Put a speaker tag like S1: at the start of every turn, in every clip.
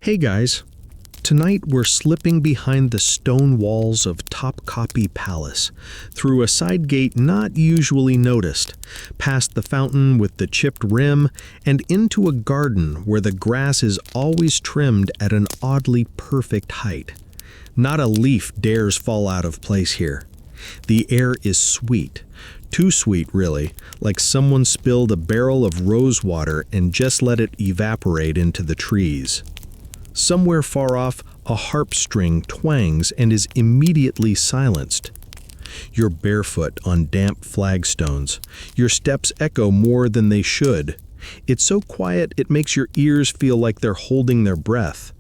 S1: Hey guys, tonight we're slipping behind the stone walls of Topkapi Palace, through a side gate not usually noticed, past the fountain with the chipped rim, and into a garden where the grass is always trimmed at an oddly perfect height. Not a leaf dares fall out of place here. The air is sweet. Too sweet, really, like someone spilled a barrel of rose water and just let it evaporate into the trees. Somewhere far off, a harp string twangs and is immediately silenced. You're barefoot on damp flagstones. Your steps echo more than they should. It's so quiet it makes your ears feel like they're holding their breath.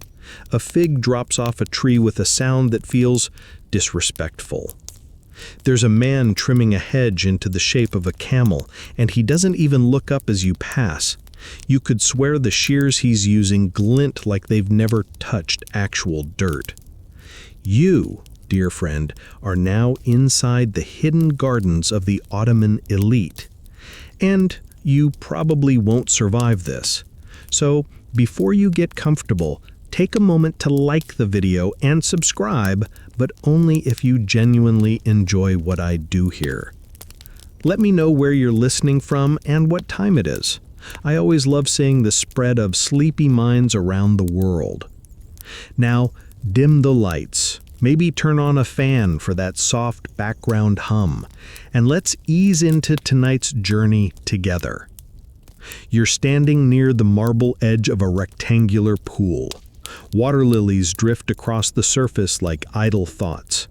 S1: A fig drops off a tree with a sound that feels disrespectful. There's a man trimming a hedge into the shape of a camel, and he doesn't even look up as you pass. You could swear the shears he's using glint like they've never touched actual dirt. You, dear friend, are now inside the hidden gardens of the Ottoman elite. And you probably won't survive this. So, before you get comfortable, take a moment to like the video and subscribe, but only if you genuinely enjoy what I do here. Let me know where you're listening from and what time it is. I always love seeing the spread of sleepy minds around the world. Now, dim the lights. Maybe turn on a fan for that soft background hum. And let's ease into tonight's journey together. You're standing near the marble edge of a rectangular pool. Water lilies drift across the surface like idle thoughts.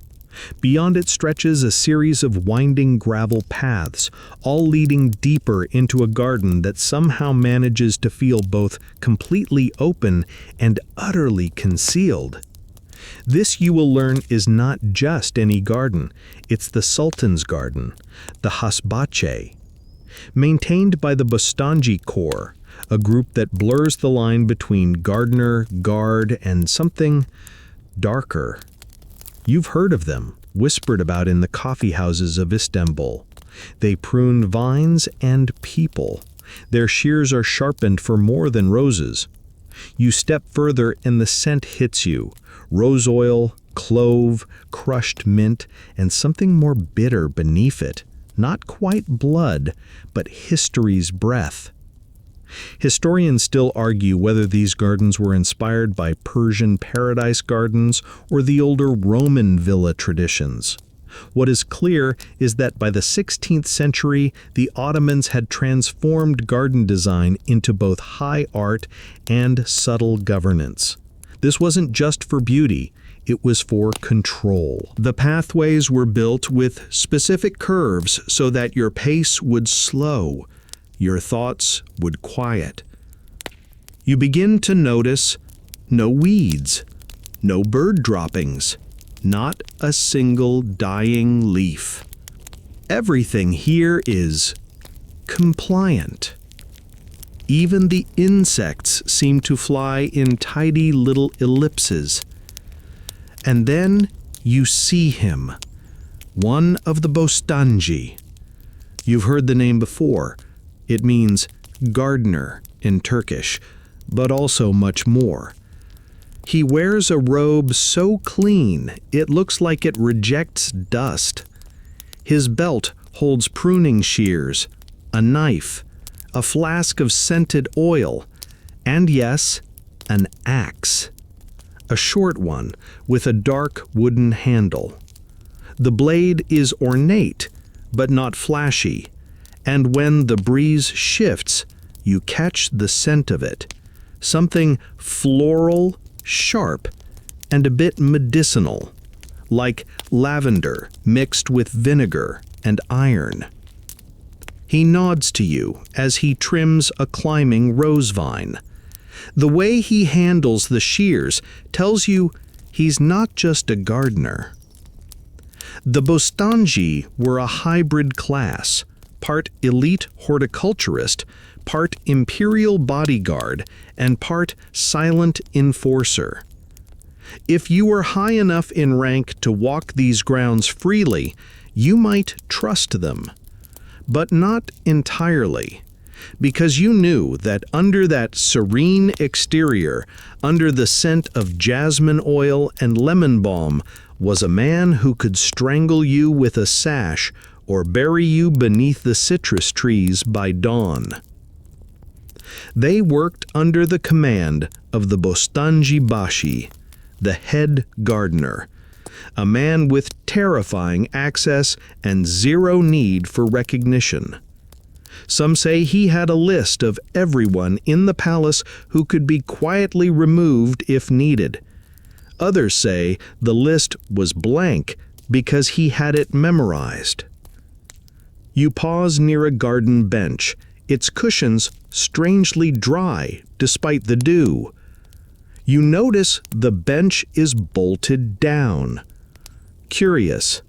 S1: Beyond it stretches a series of winding gravel paths, all leading deeper into a garden that somehow manages to feel both completely open and utterly concealed. This, you will learn, is not just any garden. It's the Sultan's garden, the Hasbache. Maintained by the Bostanji Corps, a group that blurs the line between gardener, guard, and something darker. You've heard of them, whispered about in the coffee houses of Istanbul. They prune vines and people. Their shears are sharpened for more than roses. You step further and the scent hits you. Rose oil, clove, crushed mint, and something more bitter beneath it. Not quite blood, but history's breath. Historians still argue whether these gardens were inspired by Persian paradise gardens or the older Roman villa traditions. What is clear is that by the 16th century, the Ottomans had transformed garden design into both high art and subtle governance. This wasn't just for beauty, it was for control. The pathways were built with specific curves so that your pace would slow. Your thoughts would quiet. You begin to notice no weeds, no bird droppings, not a single dying leaf. Everything here is compliant. Even the insects seem to fly in tidy little ellipses. And then you see him, one of the Bostanji. You've heard the name before. It means gardener in Turkish, but also much more. He wears a robe so clean it looks like it rejects dust. His belt holds pruning shears, a knife, a flask of scented oil, and yes, an axe. A short one with a dark wooden handle. The blade is ornate, but not flashy. And when the breeze shifts, you catch the scent of it. Something floral, sharp, and a bit medicinal, like lavender mixed with vinegar and iron. He nods to you as he trims a climbing rose vine. The way he handles the shears tells you he's not just a gardener. The Bostanji were a hybrid class, part elite horticulturist, part imperial bodyguard, and part silent enforcer. If you were high enough in rank to walk these grounds freely, you might trust them. But not entirely. because you knew that under that serene exterior, under the scent of jasmine oil and lemon balm, was a man who could strangle you with a sash or bury you beneath the citrus trees by dawn. They worked under the command of the Bostanji Bashi, the head gardener, a man with terrifying access and zero need for recognition. Some say he had a list of everyone in the palace who could be quietly removed if needed. Others say the list was blank because he had it memorized. You pause near a garden bench, its cushions strangely dry despite the dew. You notice the bench is bolted down. Curious,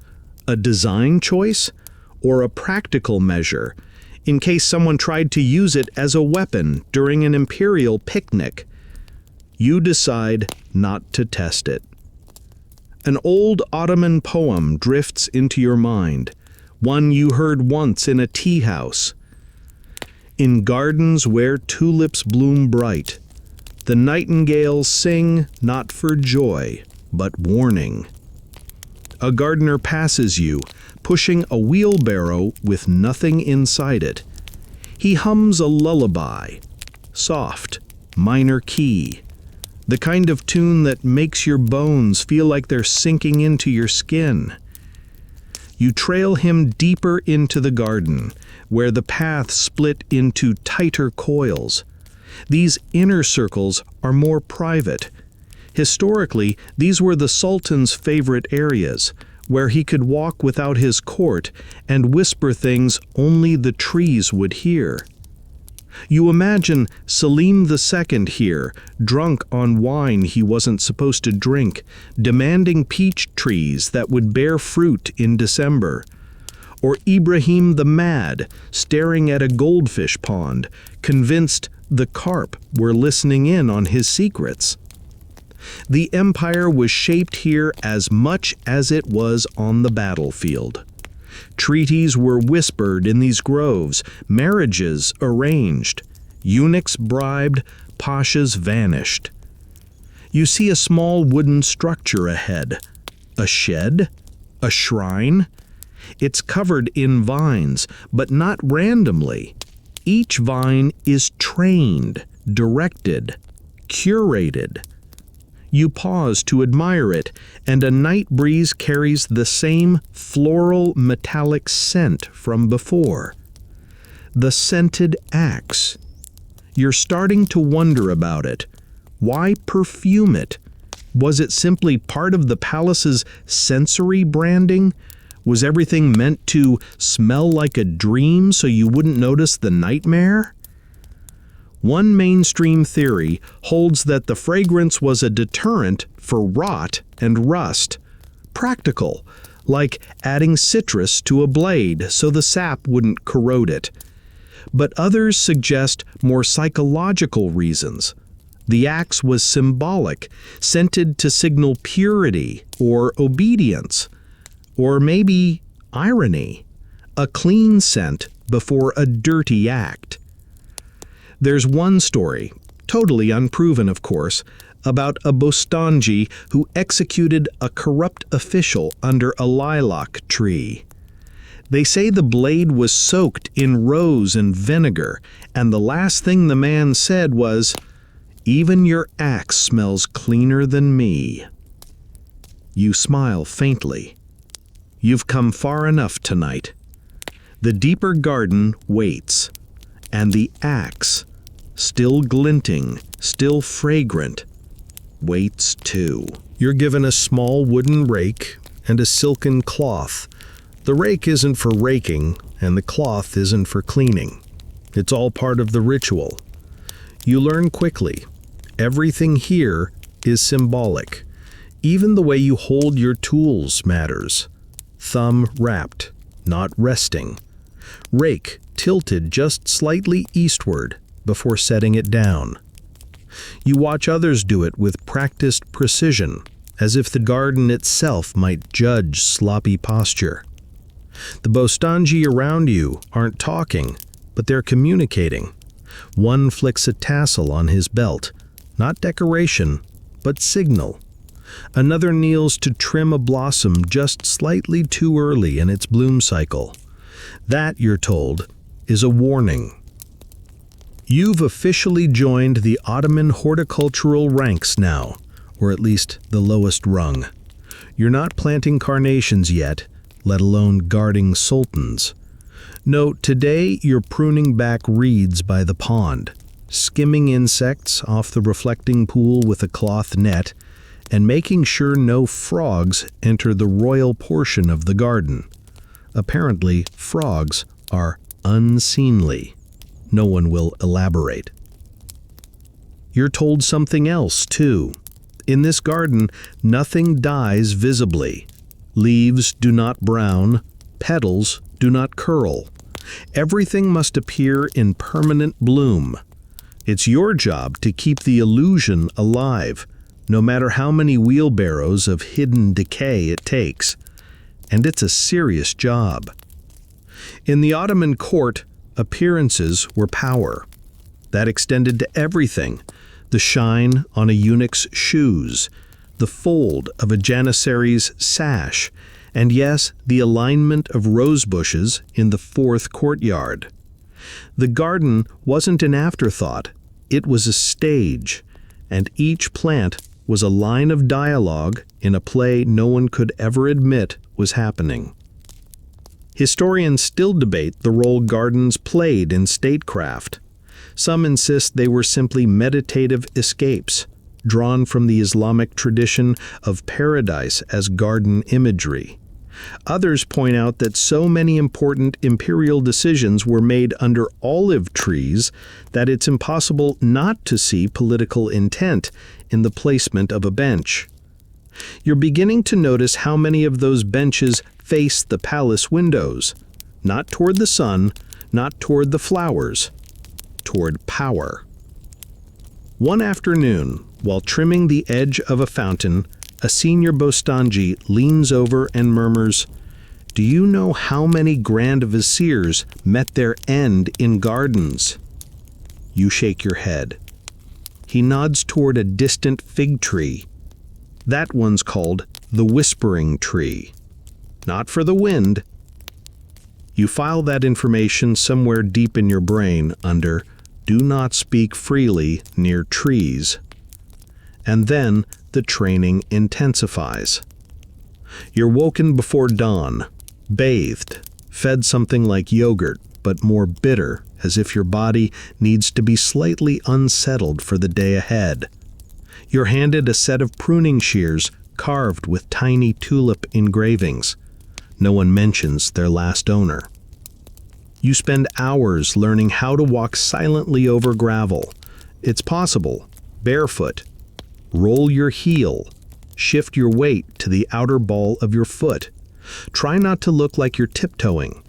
S1: a design choice or a practical measure, in case someone tried to use it as a weapon during an imperial picnic? You decide not to test it. An old Ottoman poem drifts into your mind, one you heard once in a tea house. In gardens where tulips bloom bright, the nightingales sing not for joy, but warning. A gardener passes you, pushing a wheelbarrow with nothing inside it. He hums a lullaby, soft, minor key, the kind of tune that makes your bones feel like they're sinking into your skin. You trail him deeper into the garden, where the path split into tighter coils. These inner circles are more private. Historically, these were the Sultan's favorite areas, where he could walk without his court and whisper things only the trees would hear. You imagine Selim II here, drunk on wine he wasn't supposed to drink, demanding peach trees that would bear fruit in December. Or Ibrahim the Mad, staring at a goldfish pond, convinced the carp were listening in on his secrets. The empire was shaped here as much as it was on the battlefield. Treaties were whispered in these groves, marriages arranged, eunuchs bribed, pashas vanished. You see a small wooden structure ahead. A shed? A shrine? It's covered in vines, but not randomly. Each vine is trained, directed, curated. You pause to admire it, and a night breeze carries the same floral metallic scent from before. The scented axe. You're starting to wonder about it. Why perfume it? Was it simply part of the palace's sensory branding? Was everything meant to smell like a dream so you wouldn't notice the nightmare? One mainstream theory holds that the fragrance was a deterrent for rot and rust. Practical, like adding citrus to a blade so the sap wouldn't corrode it. But others suggest more psychological reasons. The axe was symbolic, scented to signal purity or obedience. Or maybe irony, a clean scent before a dirty act. There's one story, totally unproven of course, about a Bostanji who executed a corrupt official under a lilac tree. They say the blade was soaked in rose and vinegar, and the last thing the man said was, "Even your axe smells cleaner than me." You smile faintly. You've come far enough tonight. The deeper garden waits, and the axe, still glinting, still fragrant, waits too. You're given a small wooden rake and a silken cloth. The rake isn't for raking, and the cloth isn't for cleaning. It's all part of the ritual. You learn quickly. Everything here is symbolic. Even the way you hold your tools matters. Thumb wrapped, not resting. Rake tilted just slightly eastward before setting it down. You watch others do it with practiced precision, as if the garden itself might judge sloppy posture. The Bostanji around you aren't talking, but they're communicating. One flicks a tassel on his belt, not decoration, but signal. Another kneels to trim a blossom just slightly too early in its bloom cycle. That, you're told, is a warning. You've officially joined the Ottoman horticultural ranks now, or at least the lowest rung. You're not planting carnations yet, let alone guarding sultans. No, today you're pruning back reeds by the pond, skimming insects off the reflecting pool with a cloth net, and making sure no frogs enter the royal portion of the garden. Apparently, frogs are unseemly. No one will elaborate. You're told something else, too. In this garden, nothing dies visibly. Leaves do not brown, petals do not curl. Everything must appear in permanent bloom. It's your job to keep the illusion alive, no matter how many wheelbarrows of hidden decay it takes. And it's a serious job. In the Ottoman court, appearances were power. That extended to everything: the shine on a eunuch's shoes, the fold of a janissary's sash, and yes, the alignment of rose bushes in the fourth courtyard. The garden wasn't an afterthought, it was a stage, and each plant was a line of dialogue in a play no one could ever admit was happening. Historians still debate the role gardens played in statecraft. Some insist they were simply meditative escapes, drawn from the Islamic tradition of paradise as garden imagery. Others point out that so many important imperial decisions were made under olive trees that it's impossible not to see political intent in the placement of a bench. You're beginning to notice how many of those benches face the palace windows, not toward the sun, not toward the flowers, toward power. One afternoon, while trimming the edge of a fountain, a senior Bostanji leans over and murmurs, "Do you know how many grand viziers met their end in gardens?" You shake your head. He nods toward a distant fig tree. That one's called the whispering tree. Not for the wind. You file that information somewhere deep in your brain under "Do not speak freely near trees." And then the training intensifies. You're woken before dawn, bathed, fed something like yogurt, but more bitter, as if your body needs to be slightly unsettled for the day ahead. You're handed a set of pruning shears carved with tiny tulip engravings. No one mentions their last owner. You spend hours learning how to walk silently over gravel. It's possible, barefoot. Roll your heel. Shift your weight to the outer ball of your foot. Try not to look like you're tiptoeing.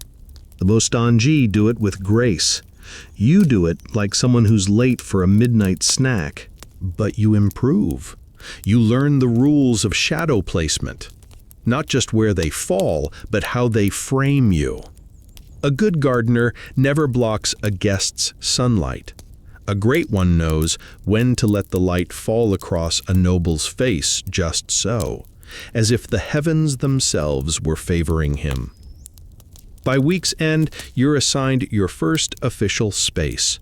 S1: The Bostanji do it with grace. You do it like someone who's late for a midnight snack. But you improve. You learn the rules of shadow placement. Not just where they fall, but how they frame you. A good gardener never blocks a guest's sunlight. A great one knows when to let the light fall across a noble's face just so, as if the heavens themselves were favoring him. By week's end, you're assigned your first official space,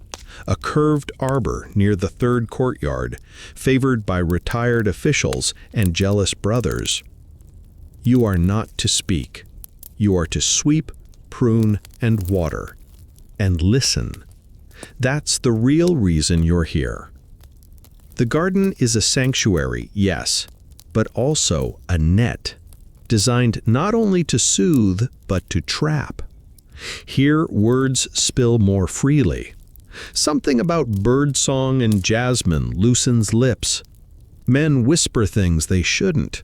S1: a curved arbor near the third courtyard, favored by retired officials and jealous brothers. You are not to speak. You are to sweep, prune, and water, and listen. That's the real reason you're here. The garden is a sanctuary, yes, but also a net, designed not only to soothe, but to trap. Here, words spill more freely. Something about birdsong and jasmine loosens lips. Men whisper things they shouldn't.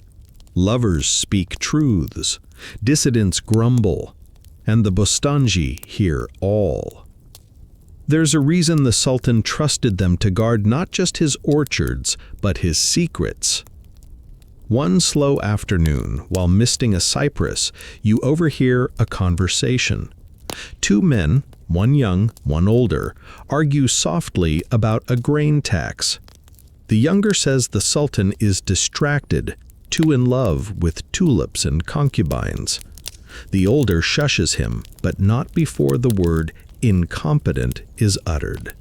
S1: Lovers speak truths. Dissidents grumble. And the Bostanji hear all. There's a reason the Sultan trusted them to guard not just his orchards, but his secrets. One slow afternoon, while misting a cypress, you overhear a conversation. Two men, one young, one older, argue softly about a grain tax. The younger says the Sultan is distracted, too in love with tulips and concubines. The older shushes him, but not before the word incompetent is uttered.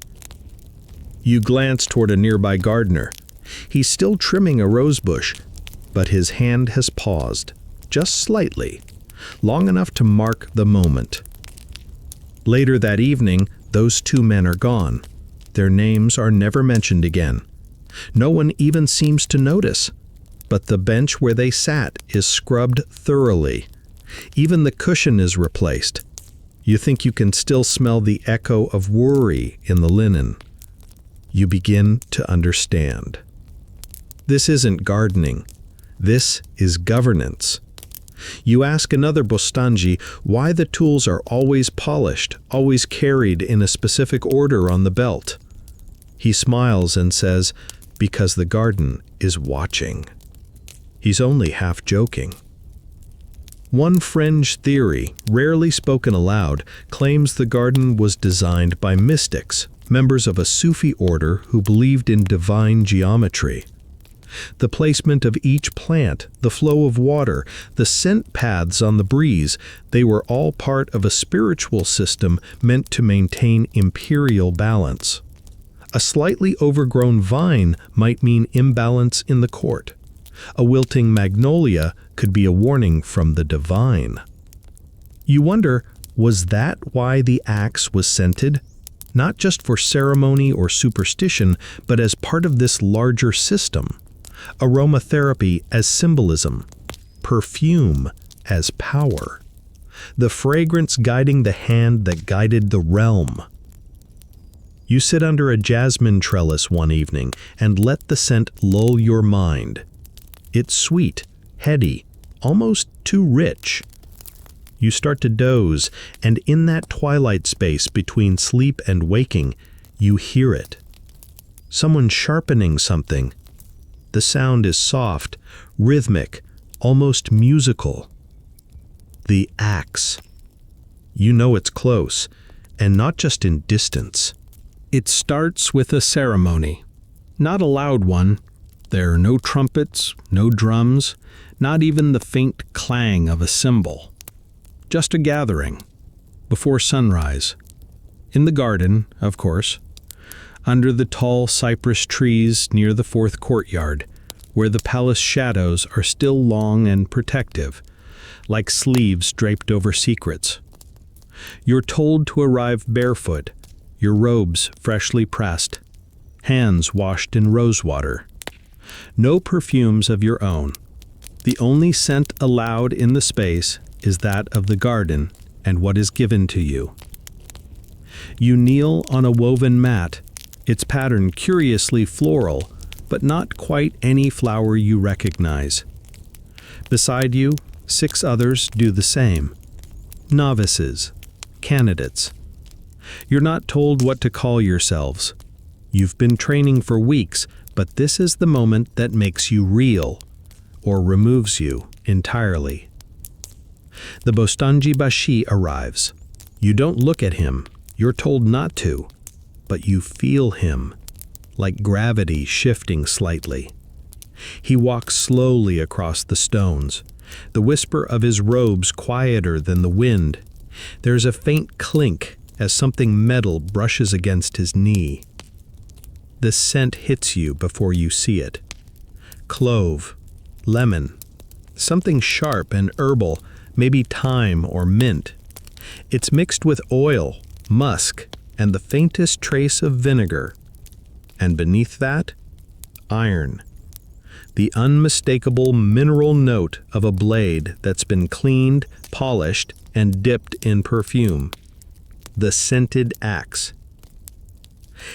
S1: You glance toward a nearby gardener. He's still trimming a rose bush, but his hand has paused, just slightly, long enough to mark the moment. Later that evening, those two men are gone. Their names are never mentioned again. No one even seems to notice, but the bench where they sat is scrubbed thoroughly. Even the cushion is replaced. You think you can still smell the echo of worry in the linen. You begin to understand. This isn't gardening. This is governance. You ask another Bostanji why the tools are always polished, always carried in a specific order on the belt. He smiles and says, because the garden is watching. He's only half joking. One fringe theory, rarely spoken aloud, claims the garden was designed by mystics, members of a Sufi order who believed in divine geometry. The placement of each plant, the flow of water, the scent paths on the breeze, they were all part of a spiritual system meant to maintain imperial balance. A slightly overgrown vine might mean imbalance in the court. A wilting magnolia could be a warning from the divine. You wonder, was that why the axe was scented? Not just for ceremony or superstition, but as part of this larger system. Aromatherapy as symbolism. Perfume as power. The fragrance guiding the hand that guided the realm. You sit under a jasmine trellis one evening and let the scent lull your mind. It's sweet, heady, almost too rich. You start to doze, and in that twilight space between sleep and waking, you hear it. Someone sharpening something. The sound is soft, rhythmic, almost musical. The axe. You know it's close, and not just in distance. It starts with a ceremony. Not a loud one. There are no trumpets, no drums, not even the faint clang of a cymbal. Just a gathering, before sunrise. In the garden, of course. Under the tall cypress trees near the fourth courtyard, where the palace shadows are still long and protective, like sleeves draped over secrets. You're told to arrive barefoot, your robes freshly pressed, hands washed in rosewater. No perfumes of your own. The only scent allowed in the space is that of the garden and what is given to you. You kneel on a woven mat, its pattern curiously floral, but not quite any flower you recognize. Beside you, 6 others do the same. Novices, candidates. You're not told what to call yourselves. You've been training for weeks, but this is the moment that makes you real, or removes you entirely. The Bostanji Bashi arrives. You don't look at him, you're told not to, but you feel him, like gravity shifting slightly. He walks slowly across the stones, the whisper of his robes quieter than the wind. There's a faint clink as something metal brushes against his knee. The scent hits you before you see it. Clove, lemon, something sharp and herbal, maybe thyme or mint. It's mixed with oil, musk, and the faintest trace of vinegar. And beneath that, iron. The unmistakable mineral note of a blade that's been cleaned, polished, and dipped in perfume. The scented axe.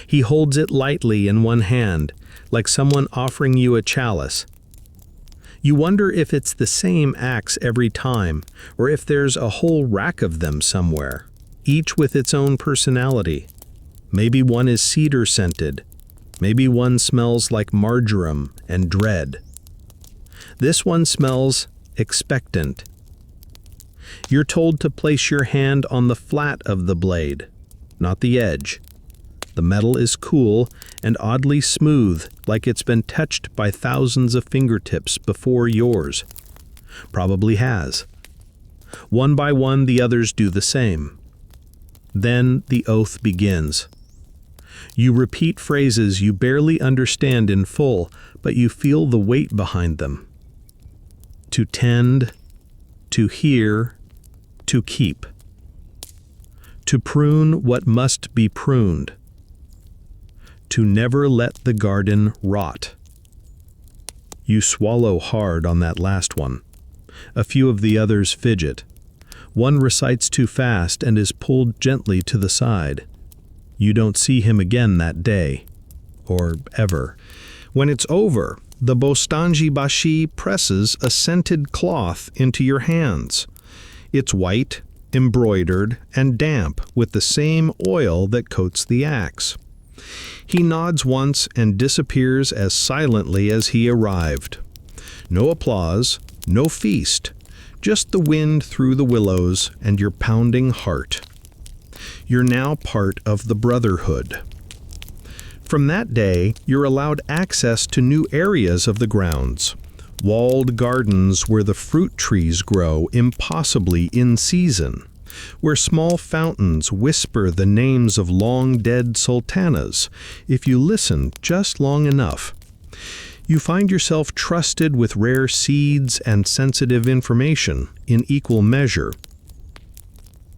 S1: He holds it lightly in one hand, like someone offering you a chalice. You wonder if it's the same axe every time, or if there's a whole rack of them somewhere, each with its own personality. Maybe one is cedar-scented. Maybe one smells like marjoram and dread. This one smells expectant. You're told to place your hand on the flat of the blade, not the edge. The metal is cool and oddly smooth, like it's been touched by thousands of fingertips before yours. Probably has. One by one, the others do the same. Then the oath begins. You repeat phrases you barely understand in full, but you feel the weight behind them. To tend, to hear, to keep. To prune what must be pruned. To never let the garden rot. You swallow hard on that last one. A few of the others fidget. One recites too fast and is pulled gently to the side. You don't see him again that day. Or ever. When it's over, the Bostanji Bashi presses a scented cloth into your hands. It's white, embroidered, and damp with the same oil that coats the axe. He nods once and disappears as silently as he arrived. No applause, no feast, just the wind through the willows and your pounding heart. You're now part of the brotherhood. From that day, you're allowed access to new areas of the grounds. Walled gardens where the fruit trees grow impossibly in season, where small fountains whisper the names of long-dead sultanas, if you listen just long enough. You find yourself trusted with rare seeds and sensitive information in equal measure.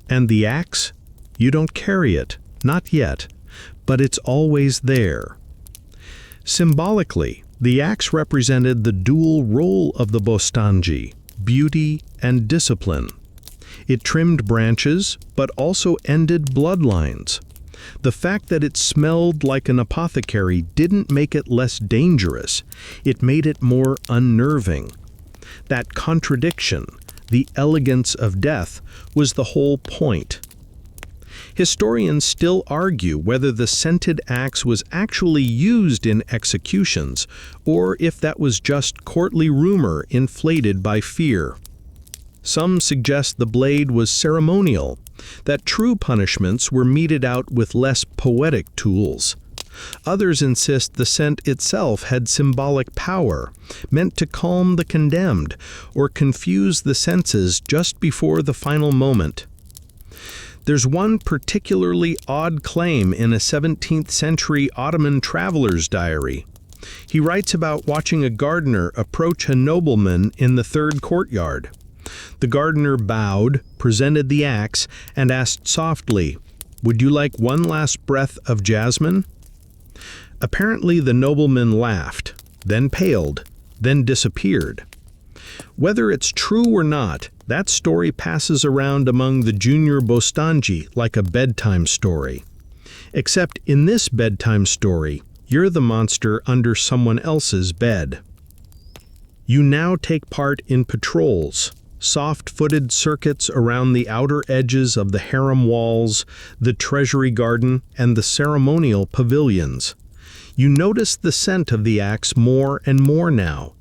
S1: And the axe? You don't carry it, not yet, but it's always there. Symbolically, the axe represented the dual role of the Bostanji, beauty and discipline. It trimmed branches, but also ended bloodlines. The fact that it smelled like an apothecary didn't make it less dangerous. It made it more unnerving. That contradiction, the elegance of death, was the whole point. Historians still argue whether the scented axe was actually used in executions, or if that was just courtly rumor inflated by fear. Some suggest the blade was ceremonial, that true punishments were meted out with less poetic tools. Others insist the scent itself had symbolic power, meant to calm the condemned or confuse the senses just before the final moment. There's one particularly odd claim in a 17th century Ottoman traveler's diary. He writes about watching a gardener approach a nobleman in the third courtyard. The gardener bowed, presented the axe, and asked softly, "Would you like one last breath of jasmine?" Apparently the nobleman laughed, then paled, then disappeared. Whether it's true or not, that story passes around among the junior Bostanji like a bedtime story. Except in this bedtime story, you're the monster under someone else's bed. You now take part in patrols, soft-footed circuits around the outer edges of the harem walls, the treasury garden, and the ceremonial pavilions. You notice the scent of the axe more and more now.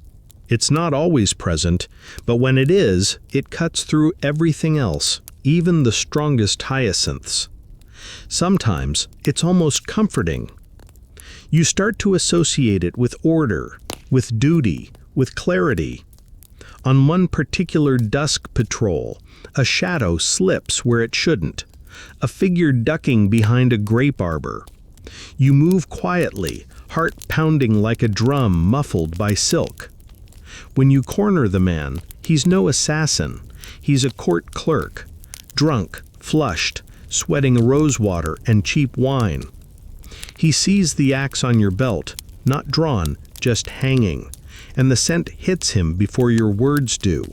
S1: It's not always present, but when it is, it cuts through everything else, even the strongest hyacinths. Sometimes it's almost comforting. You start to associate it with order, with duty, with clarity. On one particular dusk patrol, a shadow slips where it shouldn't, a figure ducking behind a grape arbor. You move quietly, heart pounding like a drum muffled by silk. When you corner the man, he's no assassin. He's a court clerk, drunk, flushed, sweating rosewater and cheap wine. He sees the axe on your belt, not drawn, just hanging, and the scent hits him before your words do.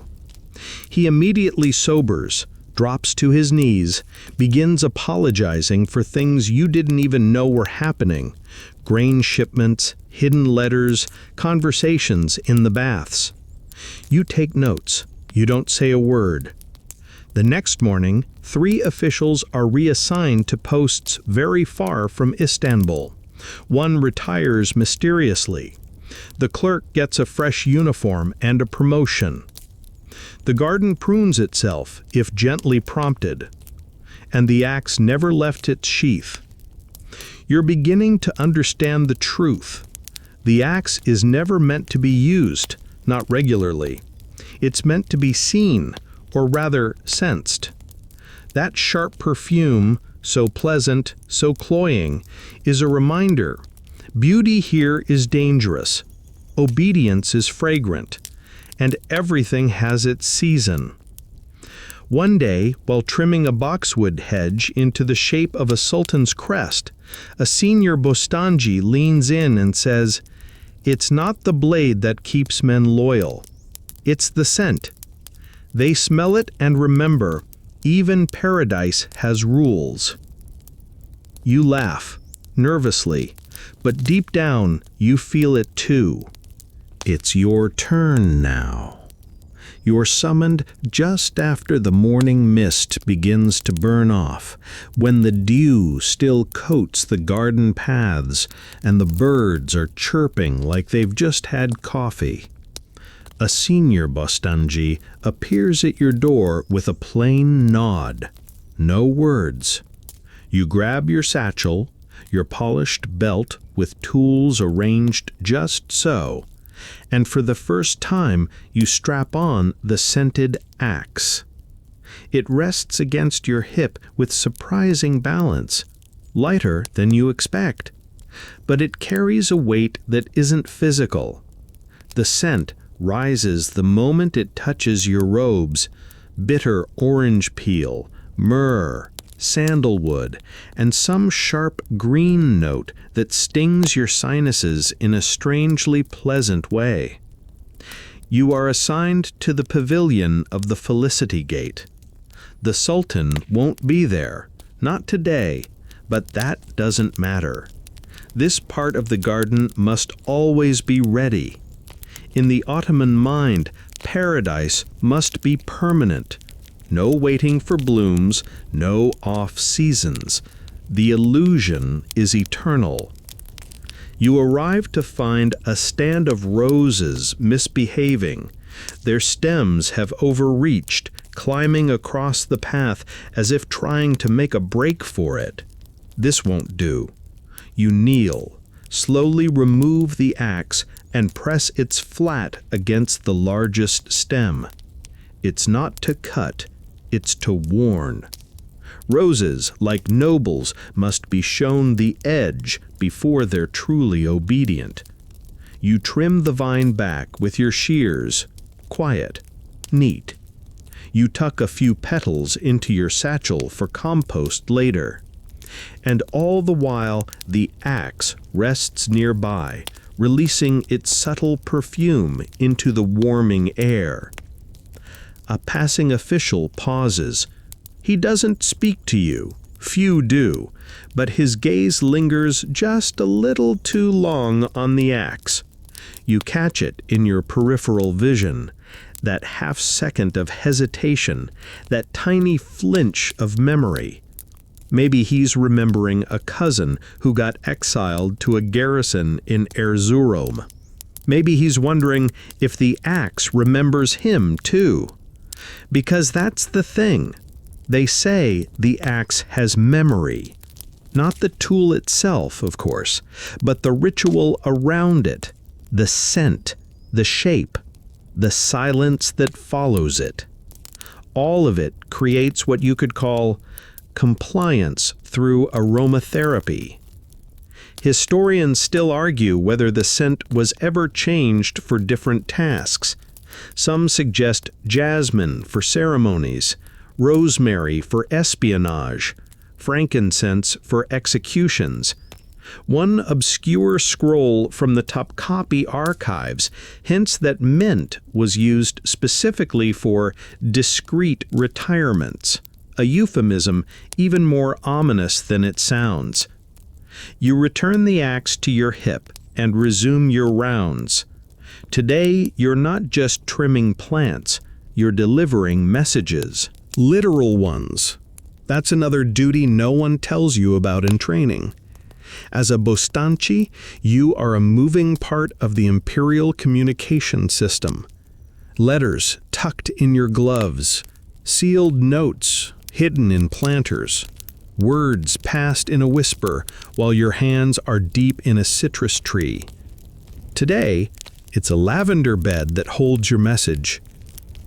S1: He immediately sobers, drops to his knees, begins apologizing for things you didn't even know were happening, grain shipments, hidden letters, conversations in the baths. You take notes. You don't say a word. The next morning, 3 officials are reassigned to posts very far from Istanbul. One retires mysteriously. The clerk gets a fresh uniform and a promotion. The garden prunes itself, if gently prompted. and the axe never left its sheath. You're beginning to understand the truth. The axe is never meant to be used, not regularly. It's meant to be seen, or rather, sensed. That sharp perfume, so pleasant, so cloying, is a reminder. Beauty here is dangerous. Obedience is fragrant. And everything has its season. One day, while trimming a boxwood hedge into the shape of a sultan's crest, a senior Bostanji leans in and says, "It's not the blade that keeps men loyal. It's the scent. They smell it and remember, even paradise has rules." You laugh, nervously, but deep down you feel it too. It's your turn now. You're summoned just after the morning mist begins to burn off, when the dew still coats the garden paths and the birds are chirping like they've just had coffee. A senior Bostanji appears at your door with a plain nod. No words. You grab your satchel, your polished belt with tools arranged just so, and for the first time you strap on the scented axe. It rests against your hip with surprising balance, lighter than you expect. But it carries a weight that isn't physical. The scent rises the moment it touches your robes, bitter orange peel, myrrh, sandalwood, and some sharp green note that stings your sinuses in a strangely pleasant way. You are assigned to the pavilion of the Felicity Gate. The Sultan won't be there, not today, but that doesn't matter. This part of the garden must always be ready. In the Ottoman mind, paradise must be permanent. No waiting for blooms, no off-seasons. The illusion is eternal. You arrive to find a stand of roses misbehaving. Their stems have overreached, climbing across the path as if trying to make a break for it. This won't do. You kneel, slowly remove the axe, and press its flat against the largest stem. It's not to cut, it's to warn. Roses, like nobles, must be shown the edge before they're truly obedient. You trim the vine back with your shears, quiet, neat. You tuck a few petals into your satchel for compost later. And all the while, the axe rests nearby, releasing its subtle perfume into the warming air. A passing official pauses. He doesn't speak to you, few do, but his gaze lingers just a little too long on the axe. You catch it in your peripheral vision, that half-second of hesitation, that tiny flinch of memory. Maybe he's remembering a cousin who got exiled to a garrison in Erzurum. Maybe he's wondering if the axe remembers him too. Because that's the thing. They say the axe has memory. Not the tool itself, of course, but the ritual around it, the scent, the shape, the silence that follows it. All of it creates what you could call compliance through aromatherapy. Historians still argue whether the scent was ever changed for different tasks. Some suggest jasmine for ceremonies, rosemary for espionage, frankincense for executions. One obscure scroll from the Topkapi archives hints that mint was used specifically for discreet retirements, a euphemism even more ominous than it sounds. You return the axe to your hip and resume your rounds. Today, you're not just trimming plants, you're delivering messages. Literal ones. That's another duty no one tells you about in training. As a Bostanchi, you are a moving part of the imperial communication system. Letters tucked in your gloves, sealed notes hidden in planters, words passed in a whisper while your hands are deep in a citrus tree. Today, it's a lavender bed that holds your message.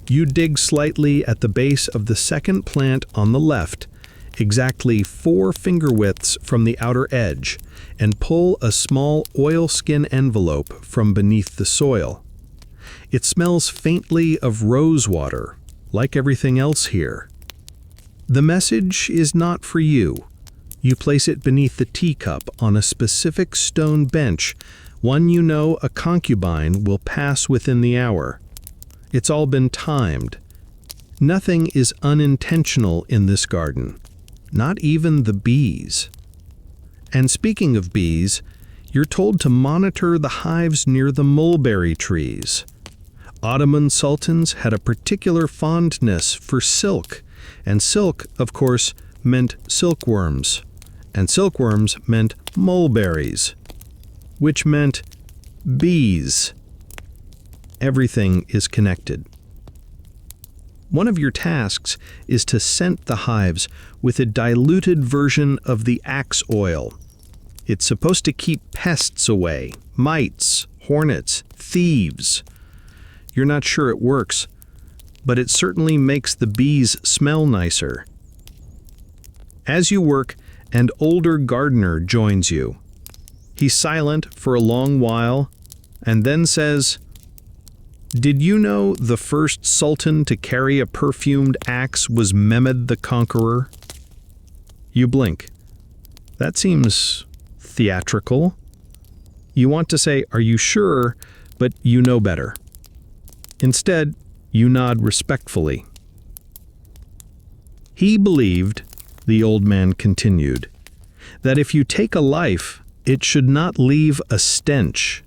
S1: You dig slightly at the base of the second plant on the left, exactly 4 finger widths from the outer edge, and pull a small oilskin envelope from beneath the soil. It smells faintly of rosewater, like everything else here. The message is not for you. You place it beneath the teacup on a specific stone bench, one you know a concubine will pass within the hour. It's all been timed. Nothing is unintentional in this garden, not even the bees. And speaking of bees, you're told to monitor the hives near the mulberry trees. Ottoman sultans had a particular fondness for silk, and silk, of course, meant silkworms, and silkworms meant mulberries, which meant bees. Everything is connected. One of your tasks is to scent the hives with a diluted version of the axe oil. It's supposed to keep pests away, mites, hornets, thieves. You're not sure it works, but it certainly makes the bees smell nicer. As you work, an older gardener joins you. He's silent for a long while, and then says, "Did you know the first sultan to carry a perfumed axe was Mehmed the Conqueror?" You blink. That seems theatrical. You want to say, "Are you sure?" but you know better. Instead, you nod respectfully. He believed, the old man continued, that if you take a life, it should not leave a stench.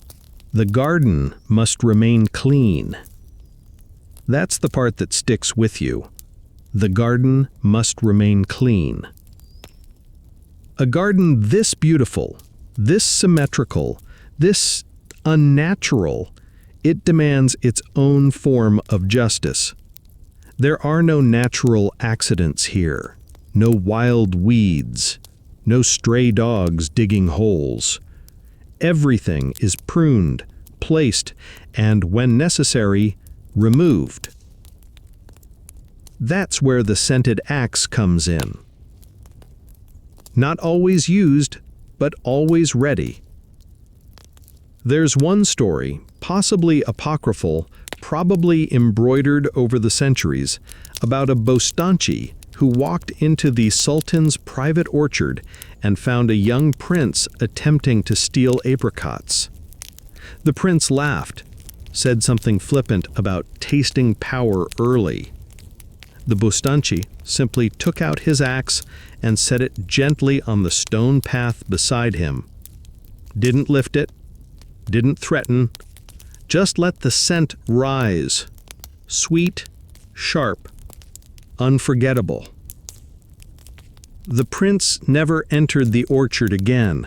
S1: The garden must remain clean. That's the part that sticks with you. The garden must remain clean. A garden this beautiful, this symmetrical, this unnatural, it demands its own form of justice. There are no natural accidents here, no wild weeds, no stray dogs digging holes. Everything is pruned, placed, and, when necessary, removed. That's where the scented axe comes in. Not always used, but always ready. There's one story, possibly apocryphal, probably embroidered over the centuries, about a bostanchi who walked into the Sultan's private orchard and found a young prince attempting to steal apricots. The prince laughed, said something flippant about tasting power early. The bostanchi simply took out his axe and set it gently on the stone path beside him. Didn't lift it, didn't threaten, just let the scent rise. Sweet, sharp, unforgettable. The prince never entered the orchard again.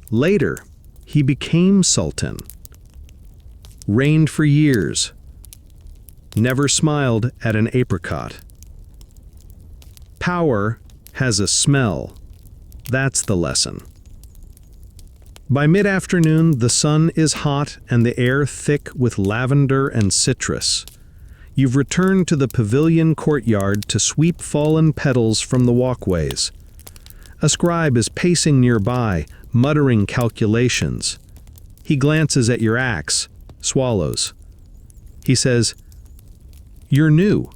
S1: Later, he became sultan. Reigned for years. Never smiled at an apricot. Power has a smell. That's the lesson. By mid-afternoon, the sun is hot and the air thick with lavender and citrus. You've returned to the pavilion courtyard to sweep fallen petals from the walkways. A scribe is pacing nearby, muttering calculations. He glances at your axe, swallows. He says, "You're new.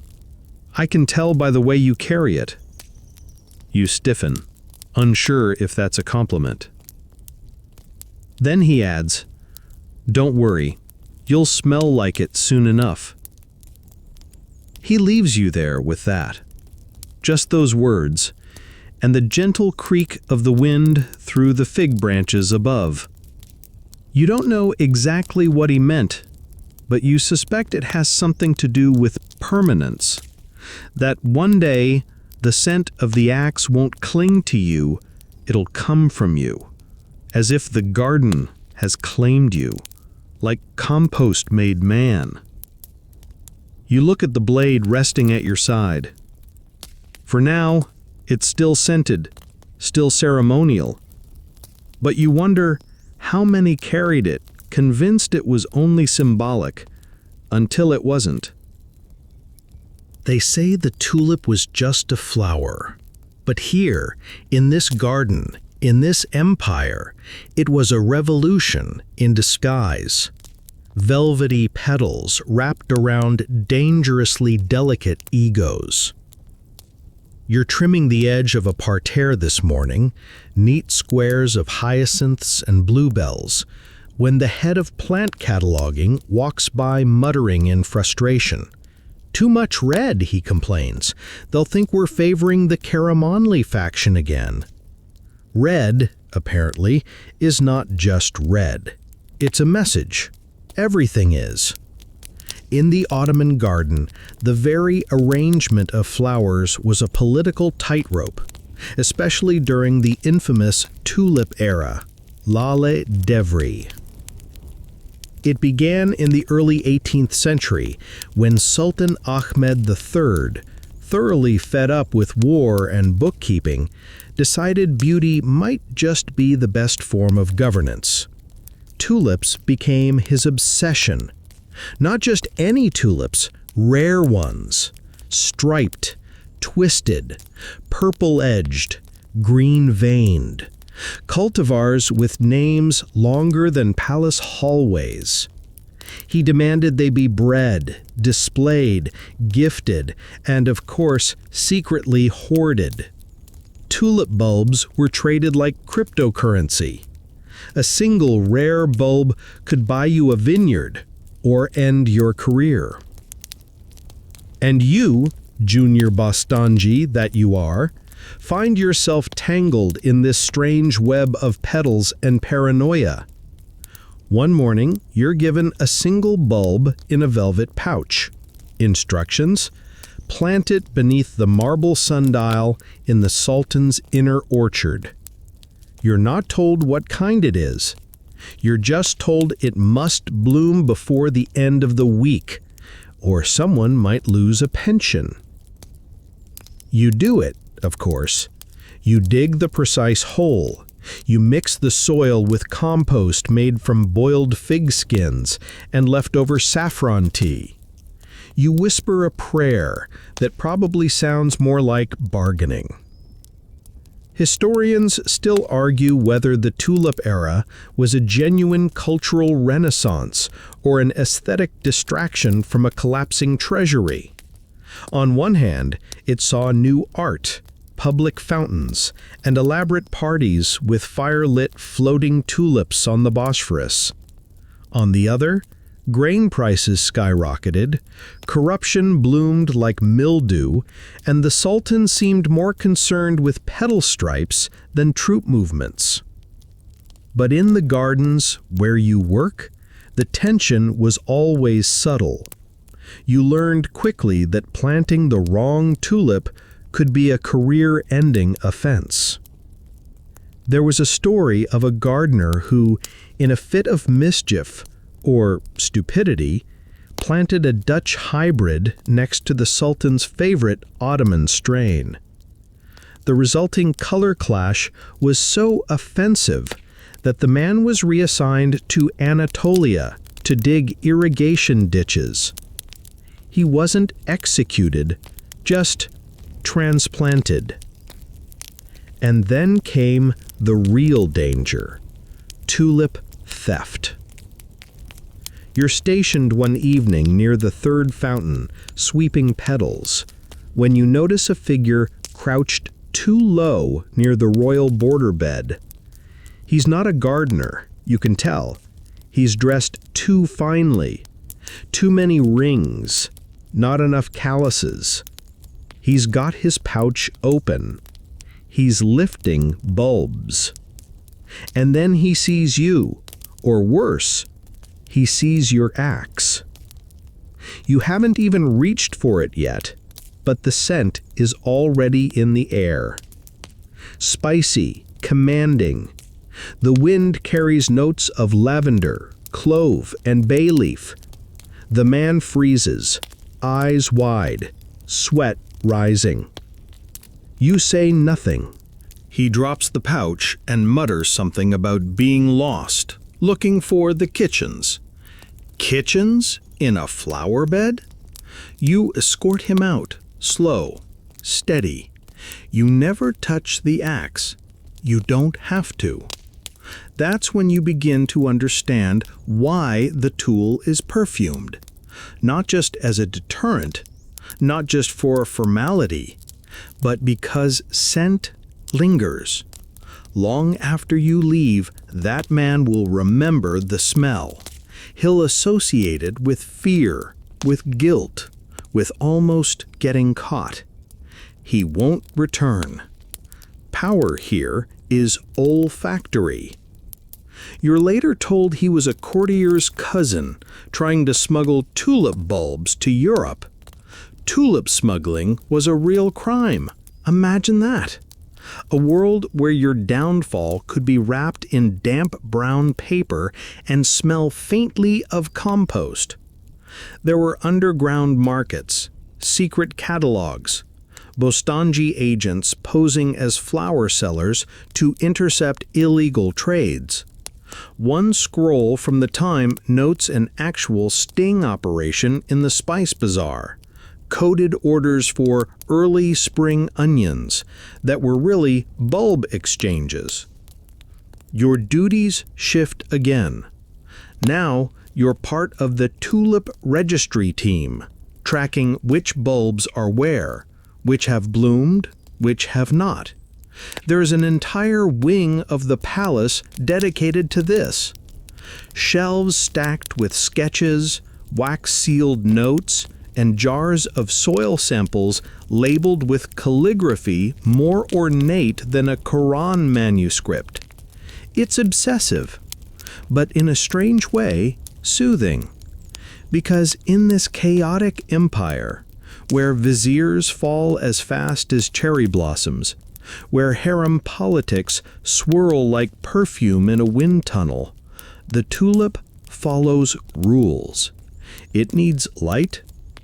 S1: I can tell by the way you carry it." You stiffen, unsure if that's a compliment. Then he adds, "Don't worry, you'll smell like it soon enough." He leaves you there with that. Just those words, and the gentle creak of the wind through the fig branches above. You don't know exactly what he meant, but you suspect it has something to do with permanence. That one day, the scent of the axe won't cling to you, it'll come from you. As if the garden has claimed you, like compost made man. You look at the blade resting at your side. For now, it's still scented, still ceremonial. But you wonder how many carried it, convinced it was only symbolic, until it wasn't. They say the tulip was just a flower, but here, in this garden, in this empire, it was a revolution in disguise. Velvety petals wrapped around dangerously delicate egos. You're trimming the edge of a parterre this morning, neat squares of hyacinths and bluebells, when the head of plant cataloging walks by muttering in frustration. "Too much red," he complains. "They'll think we're favoring the Caramanli faction again." Red, apparently, is not just red. It's a message. Everything is. In the Ottoman garden, the very arrangement of flowers was a political tightrope, especially during the infamous tulip era, Lale Devri. It began in the early 18th century when Sultan Ahmed III, thoroughly fed up with war and bookkeeping, decided beauty might just be the best form of governance. Tulips became his obsession. Not just any tulips, rare ones, striped, twisted, purple-edged, green-veined, cultivars with names longer than palace hallways. He demanded they be bred, displayed, gifted, and of course, secretly hoarded. Tulip bulbs were traded like cryptocurrency. A single rare bulb could buy you a vineyard or end your career. And you, Junior Bostanji that you are, find yourself tangled in this strange web of petals and paranoia. One morning, you're given a single bulb in a velvet pouch. Instructions: plant it beneath the marble sundial in the Sultan's inner orchard. You're not told what kind it is. You're just told it must bloom before the end of the week, or someone might lose a pension. You do it, of course. You dig the precise hole. You mix the soil with compost made from boiled fig skins and leftover saffron tea. You whisper a prayer that probably sounds more like bargaining. Historians still argue whether the tulip era was a genuine cultural renaissance or an aesthetic distraction from a collapsing treasury. On one hand, it saw new art, public fountains, and elaborate parties with fire-lit floating tulips on the Bosphorus. On the other, grain prices skyrocketed, corruption bloomed like mildew, and the Sultan seemed more concerned with petal stripes than troop movements. But in the gardens where you work, the tension was always subtle. You learned quickly that planting the wrong tulip could be a career-ending offense. There was a story of a gardener who, in a fit of mischief, or stupidity, planted a Dutch hybrid next to the Sultan's favorite Ottoman strain. The resulting color clash was so offensive that the man was reassigned to Anatolia to dig irrigation ditches. He wasn't executed, just transplanted. And then came the real danger: tulip theft. You're stationed one evening near the third fountain, sweeping petals, when you notice a figure crouched too low near the royal border bed. He's not a gardener, you can tell. He's dressed too finely. Too many rings, not enough calluses. He's got his pouch open. He's lifting bulbs. And then he sees you, or worse, he sees your axe. You haven't even reached for it yet, but the scent is already in the air. Spicy, commanding. The wind carries notes of lavender, clove, and bay leaf. The man freezes, eyes wide, sweat rising. You say nothing. He drops the pouch and mutters something about being lost, looking for the kitchens. Kitchens in a flower bed? You escort him out, slow, steady. You never touch the axe. You don't have to. That's when you begin to understand why the tool is perfumed. Not just as a deterrent, not just for formality, but because scent lingers. Long after you leave, that man will remember the smell. He'll associate it with fear, with guilt, with almost getting caught. He won't return. Power here is olfactory. You're later told he was a courtier's cousin trying to smuggle tulip bulbs to Europe. Tulip smuggling was a real crime. Imagine that. A world where your downfall could be wrapped in damp brown paper and smell faintly of compost. There were underground markets, secret catalogs, Bostanji agents posing as flower sellers to intercept illegal trades. One scroll from the time notes an actual sting operation in the spice bazaar. Coded orders for early spring onions that were really bulb exchanges. Your duties shift again. Now you're part of the tulip registry team, tracking which bulbs are where, which have bloomed, which have not. There's an entire wing of the palace dedicated to this. Shelves stacked with sketches, wax-sealed notes, and jars of soil samples labeled with calligraphy more ornate than a Quran manuscript. It's obsessive, but in a strange way, soothing. Because in this chaotic empire, where viziers fall as fast as cherry blossoms, where harem politics swirl like perfume in a wind tunnel, the tulip follows rules. It needs light,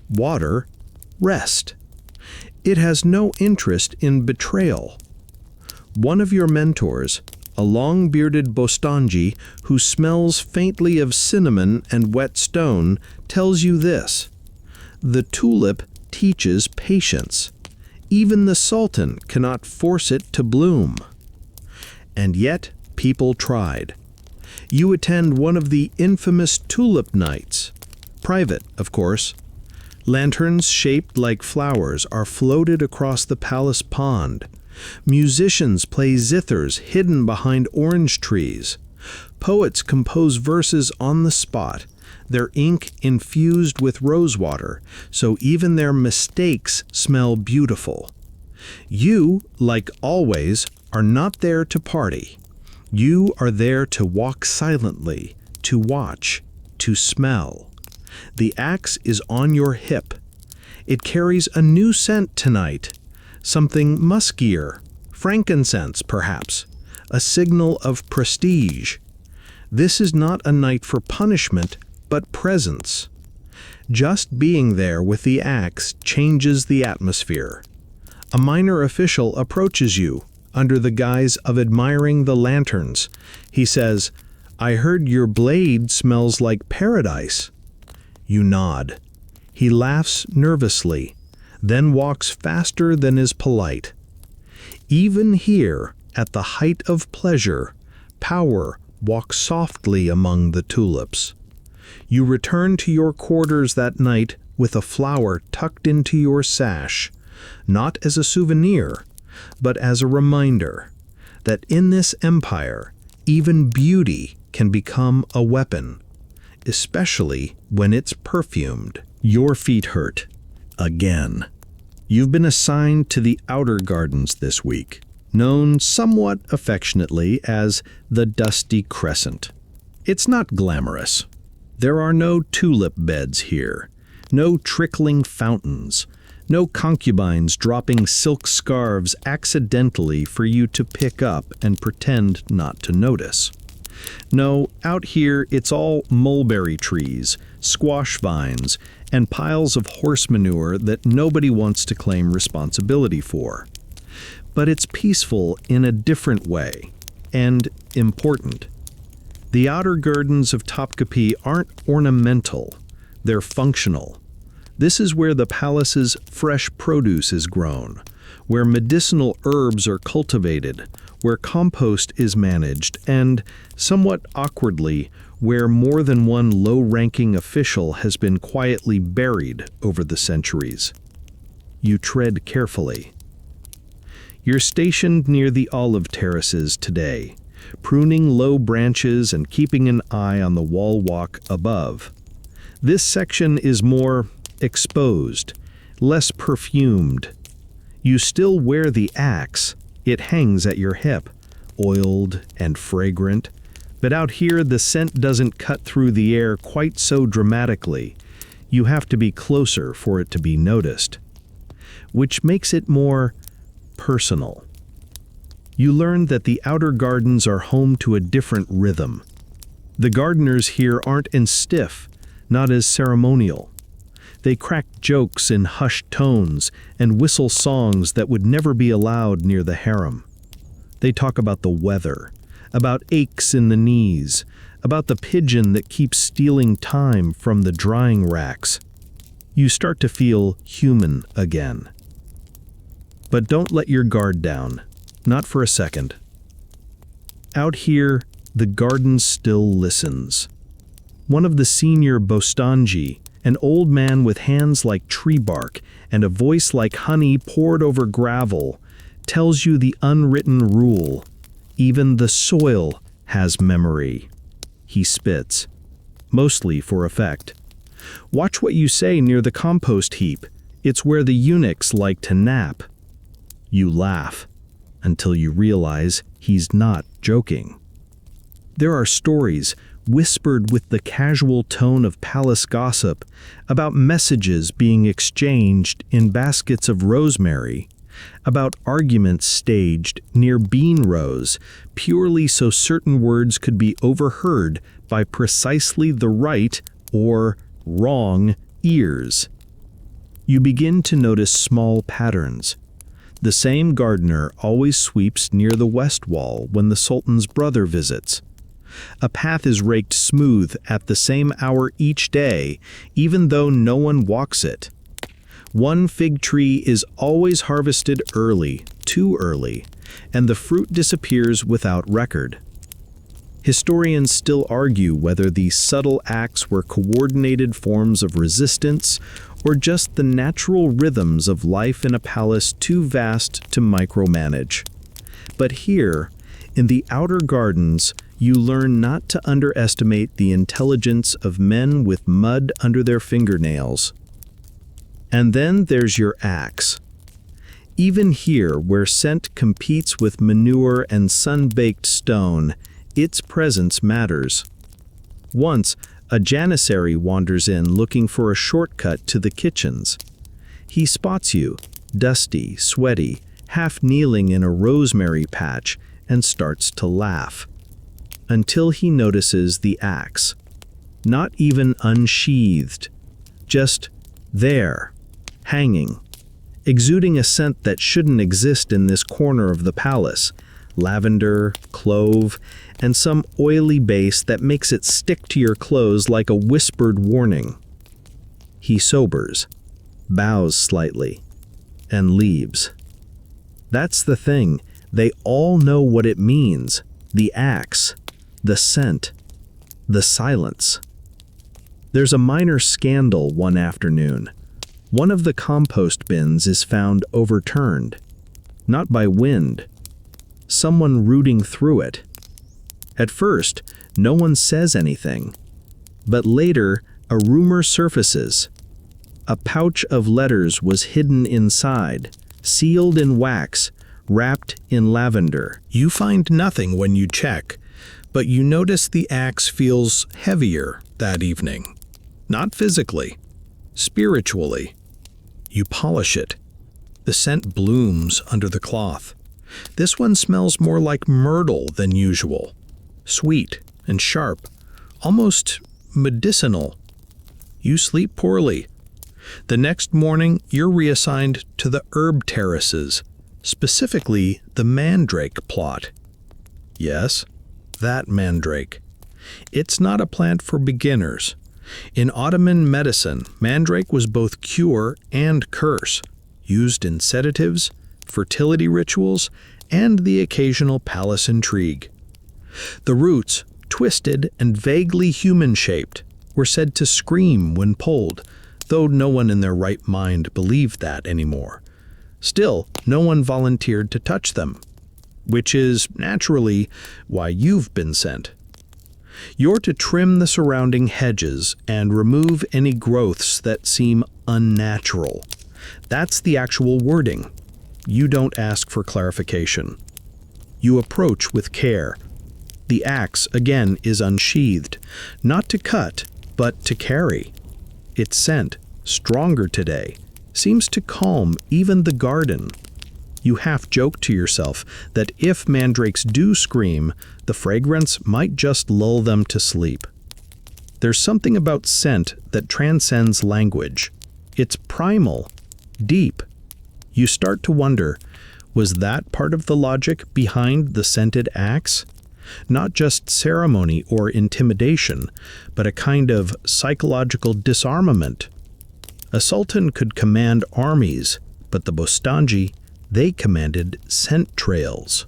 S1: water, rest. It has no interest in betrayal. One of your mentors, a long-bearded Bostanji who smells faintly of cinnamon and wet stone, tells you this: the tulip teaches patience. Even the Sultan cannot force it to bloom. And yet, people tried. You attend one of the infamous tulip nights. Private, of course. Lanterns shaped like flowers are floated across the palace pond. Musicians play zithers hidden behind orange trees. Poets compose verses on the spot, their ink infused with rosewater, so even their mistakes smell beautiful. You, like always, are not there to party. You are there to walk silently, to watch, to smell. The axe is on your hip. It carries a new scent tonight, something muskier, frankincense perhaps, a signal of prestige. This is not a night for punishment, but presence. Just being there with the axe changes the atmosphere. A minor official approaches you, under the guise of admiring the lanterns. He says, "I heard your blade smells like paradise." You nod. He laughs nervously, then walks faster than is polite. Even here, at the height of pleasure, power walks softly among the tulips. You return to your quarters that night with a flower tucked into your sash, not as a souvenir, but as a reminder that in this empire, even beauty can become a weapon, especially when it's perfumed. Your feet hurt. Again. You've been assigned to the outer gardens this week, known somewhat affectionately as the Dusty Crescent. It's not glamorous. There are no tulip beds here, no trickling fountains, no concubines dropping silk scarves accidentally for you to pick up and pretend not to notice. No, out here it's all mulberry trees, squash vines, and piles of horse manure that nobody wants to claim responsibility for. But it's peaceful in a different way, and important. The outer gardens of Topkapi aren't ornamental, they're functional. This is where the palace's fresh produce is grown, where medicinal herbs are cultivated, where compost is managed, and, somewhat awkwardly, where more than one low-ranking official has been quietly buried over the centuries. You tread carefully. You're stationed near the olive terraces today, pruning low branches and keeping an eye on the wall walk above. This section is more exposed, less perfumed. You still wear the axe. It hangs at your hip, oiled and fragrant. But out here, the scent doesn't cut through the air quite so dramatically. You have to be closer for it to be noticed, which makes it more personal. You learn that the outer gardens are home to a different rhythm. The gardeners here aren't as stiff, not as ceremonial. They crack jokes in hushed tones and whistle songs that would never be allowed near the harem. They talk about the weather, about aches in the knees, about the pigeon that keeps stealing time from the drying racks. You start to feel human again. But don't let your guard down, not for a second. Out here, the garden still listens. One of the senior Bostanji, an old man with hands like tree bark and a voice like honey poured over gravel, tells you the unwritten rule. Even the soil has memory. He spits, mostly for effect. Watch what you say near the compost heap. It's where the eunuchs like to nap. You laugh, until you realize he's not joking. There are stories, whispered with the casual tone of palace gossip, about messages being exchanged in baskets of rosemary, about arguments staged near bean rows, purely so certain words could be overheard by precisely the right or wrong ears. You begin to notice small patterns. The same gardener always sweeps near the west wall when the Sultan's brother visits. A path is raked smooth at the same hour each day, even though no one walks it. One fig tree is always harvested early, too early, and the fruit disappears without record. Historians still argue whether these subtle acts were coordinated forms of resistance or just the natural rhythms of life in a palace too vast to micromanage. But here, in the outer gardens, you learn not to underestimate the intelligence of men with mud under their fingernails. And then there's your axe. Even here, where scent competes with manure and sun-baked stone, its presence matters. Once, a janissary wanders in looking for a shortcut to the kitchens. He spots you, dusty, sweaty, half kneeling in a rosemary patch, and starts to laugh. Until he notices the axe. Not even unsheathed. Just there, hanging, exuding a scent that shouldn't exist in this corner of the palace. Lavender, clove, and some oily base that makes it stick to your clothes like a whispered warning. He sobers, bows slightly, and leaves. That's the thing. They all know what it means. The axe, the scent, the silence. There's a minor scandal one afternoon. One of the compost bins is found overturned. Not by wind. Someone rooting through it. At first, no one says anything. But later, a rumor surfaces. A pouch of letters was hidden inside, sealed in wax, wrapped in lavender. You find nothing when you check, but you notice the axe feels heavier that evening. Not physically, spiritually. You polish it. The scent blooms under the cloth. This one smells more like myrtle than usual. Sweet and sharp, almost medicinal. You sleep poorly. The next morning, you're reassigned to the herb terraces, specifically the mandrake plot. Yes, that mandrake. It's not a plant for beginners. In Ottoman medicine, mandrake was both cure and curse, used in sedatives, fertility rituals, and the occasional palace intrigue. The roots, twisted and vaguely human-shaped, were said to scream when pulled, though no one in their right mind believed that anymore. Still, no one volunteered to touch them, which is, naturally, why you've been sent. You're to trim the surrounding hedges and remove any growths that seem unnatural. That's the actual wording. You don't ask for clarification. You approach with care. The axe, again, is unsheathed, not to cut, but to carry. Its scent, stronger today, seems to calm even the garden. You half joke to yourself that if mandrakes do scream, the fragrance might just lull them to sleep. There's something about scent that transcends language. It's primal, deep. You start to wonder, was that part of the logic behind the scented axe? Not just ceremony or intimidation, but a kind of psychological disarmament. A sultan could command armies, but the Bostanji, they commanded scent trails.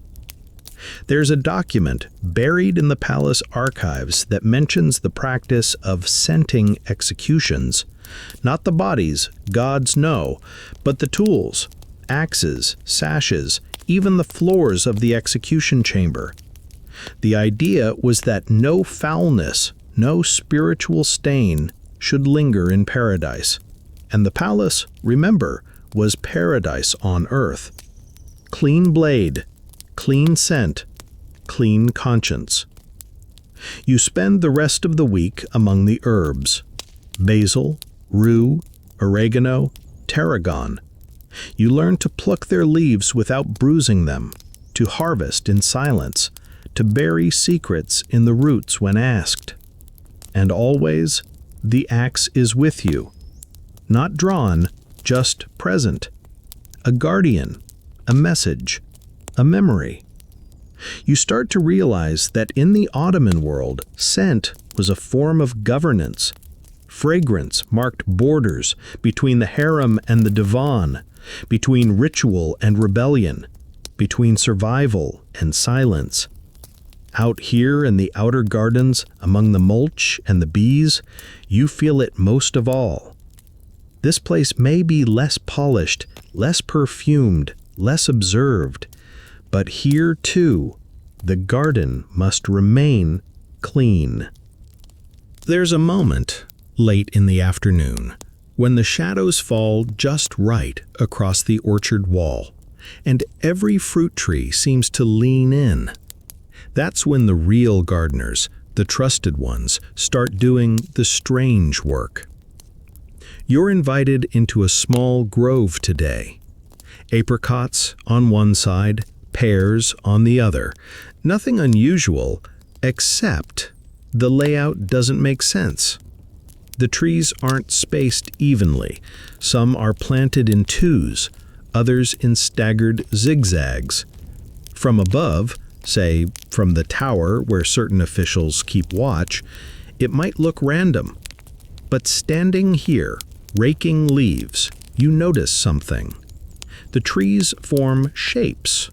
S1: There's a document buried in the palace archives that mentions the practice of scenting executions. Not the bodies, gods no, but the tools, axes, sashes, even the floors of the execution chamber. The idea was that no foulness, no spiritual stain should linger in paradise. And the palace, remember, was paradise on earth. Clean blade, clean scent, clean conscience. You spend the rest of the week among the herbs. Basil, rue, oregano, tarragon. You learn to pluck their leaves without bruising them, to harvest in silence, to bury secrets in the roots when asked. And always, the axe is with you. Not drawn, just present. A guardian, a message, a memory. You start to realize that in the Ottoman world, scent was a form of governance. Fragrance marked borders between the harem and the divan, between ritual and rebellion, between survival and silence. Out here in the outer gardens, among the mulch and the bees, you feel it most of all. This place may be less polished, less perfumed, less observed, but here, too, the garden must remain clean. There's a moment, late in the afternoon, when the shadows fall just right across the orchard wall, and every fruit tree seems to lean in. That's when the real gardeners, the trusted ones, start doing the strange work. You're invited into a small grove today. Apricots on one side, pears on the other. Nothing unusual, except the layout doesn't make sense. The trees aren't spaced evenly. Some are planted in twos, others in staggered zigzags. From above, say from the tower where certain officials keep watch, it might look random. But standing here, raking leaves, you notice something. The trees form shapes,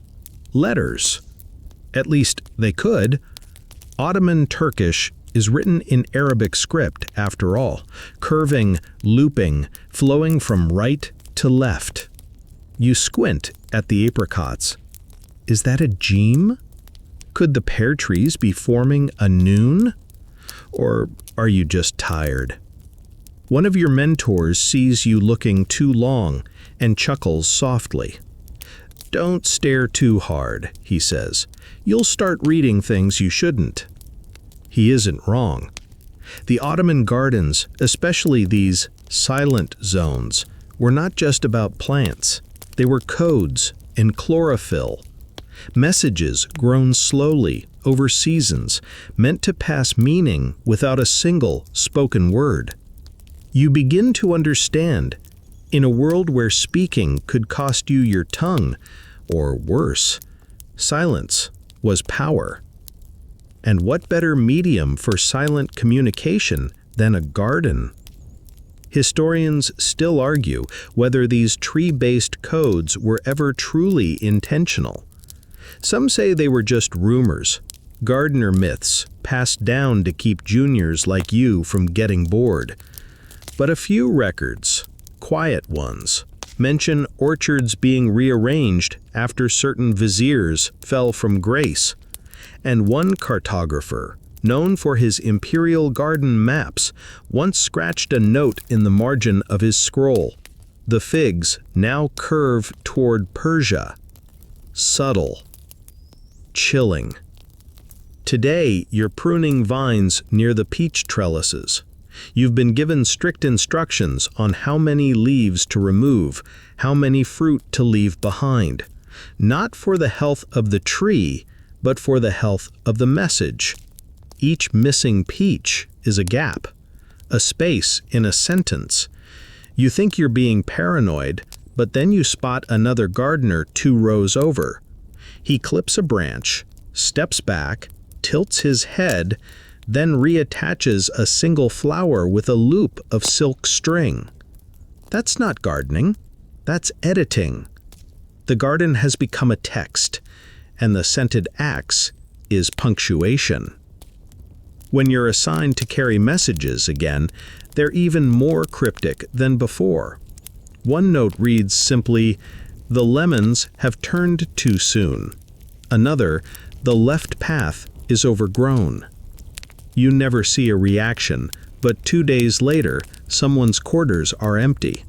S1: letters. At least they could. Ottoman Turkish is written in Arabic script, after all, curving, looping, flowing from right to left. You squint at the apricots. Is that a gem? Could the pear trees be forming a noon? Or are you just tired? One of your mentors sees you looking too long and chuckles softly. "Don't stare too hard," he says. "You'll start reading things you shouldn't." He isn't wrong. The Ottoman gardens, especially these silent zones, were not just about plants. They were codes and chlorophyll. Messages grown slowly over seasons, meant to pass meaning without a single spoken word. You begin to understand, in a world where speaking could cost you your tongue, or worse, silence was power. And what better medium for silent communication than a garden? Historians still argue whether these tree-based codes were ever truly intentional. Some say they were just rumors, gardener myths passed down to keep juniors like you from getting bored. But a few records, quiet ones, mention orchards being rearranged after certain viziers fell from grace. And one cartographer, known for his imperial garden maps, once scratched a note in the margin of his scroll. The figs now curve toward Persia. Subtle. Chilling. Today, you're pruning vines near the peach trellises. You've been given strict instructions on how many leaves to remove, how many fruit to leave behind. Not for the health of the tree, but for the health of the message. Each missing peach is a gap, a space in a sentence. You think you're being paranoid, but then you spot another gardener 2 rows over. He clips a branch, steps back, tilts his head, then reattaches a single flower with a loop of silk string. That's not gardening, that's editing. The garden has become a text, and the scented axe is punctuation. When you're assigned to carry messages again, they're even more cryptic than before. One note reads simply, "The lemons have turned too soon." Another, "The left path is overgrown." You never see a reaction, but 2 days later, someone's quarters are empty.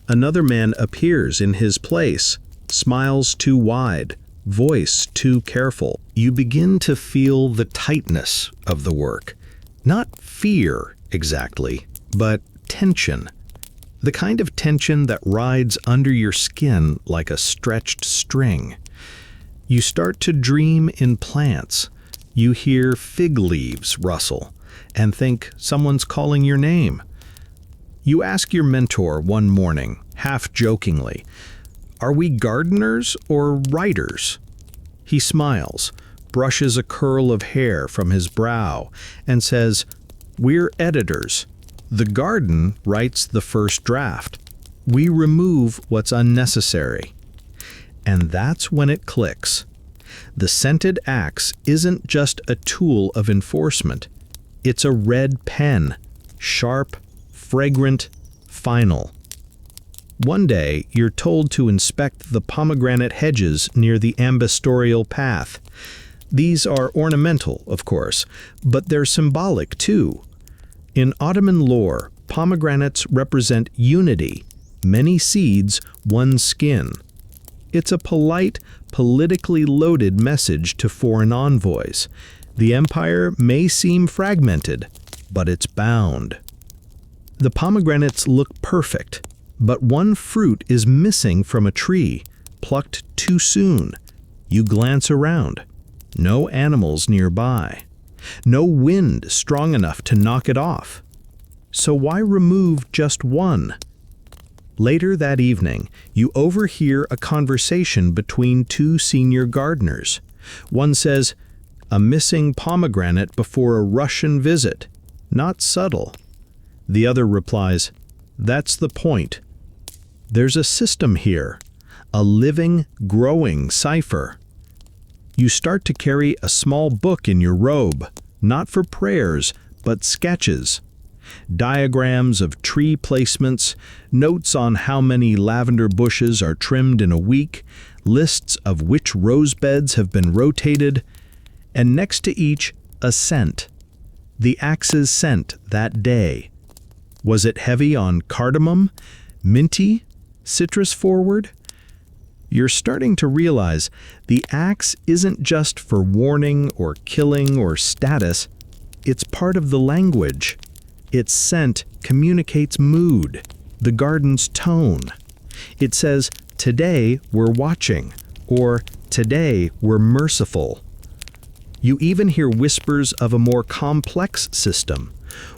S1: Another man appears in his place, smiles too wide, voice too careful. You begin to feel the tightness of the work. Not fear, exactly, but tension. The kind of tension that rides under your skin like a stretched string. You start to dream in plants. You hear fig leaves rustle and think someone's calling your name. You ask your mentor one morning, half jokingly, "Are we gardeners or writers?" He smiles, brushes a curl of hair from his brow, and says, "We're editors. The garden writes the first draft. We remove what's unnecessary." And that's when it clicks. The scented axe isn't just a tool of enforcement. It's a red pen, sharp, fragrant, final. One day, you're told to inspect the pomegranate hedges near the ambastorial path. These are ornamental, of course, but they're symbolic too. In Ottoman lore, pomegranates represent unity, many seeds, one skin. It's a polite, politically loaded message to foreign envoys. The empire may seem fragmented, but it's bound. The pomegranates look perfect, but one fruit is missing from a tree, plucked too soon. You glance around. No animals nearby. No wind strong enough to knock it off. So why remove just one? Later that evening, you overhear a conversation between 2 senior gardeners. One says, "A missing pomegranate before a Russian visit. Not subtle." The other replies, "That's the point. There's a system here, a living, growing cipher." You start to carry a small book in your robe, not for prayers, but sketches. Diagrams of tree placements, notes on how many lavender bushes are trimmed in a week, lists of which rose beds have been rotated, and next to each, a scent. The axe's scent that day. Was it heavy on cardamom, minty, citrus forward? You're starting to realize the axe isn't just for warning or killing or status, it's part of the language. Its scent communicates mood, the garden's tone. It says, "Today we're watching," or "Today we're merciful." You even hear whispers of a more complex system,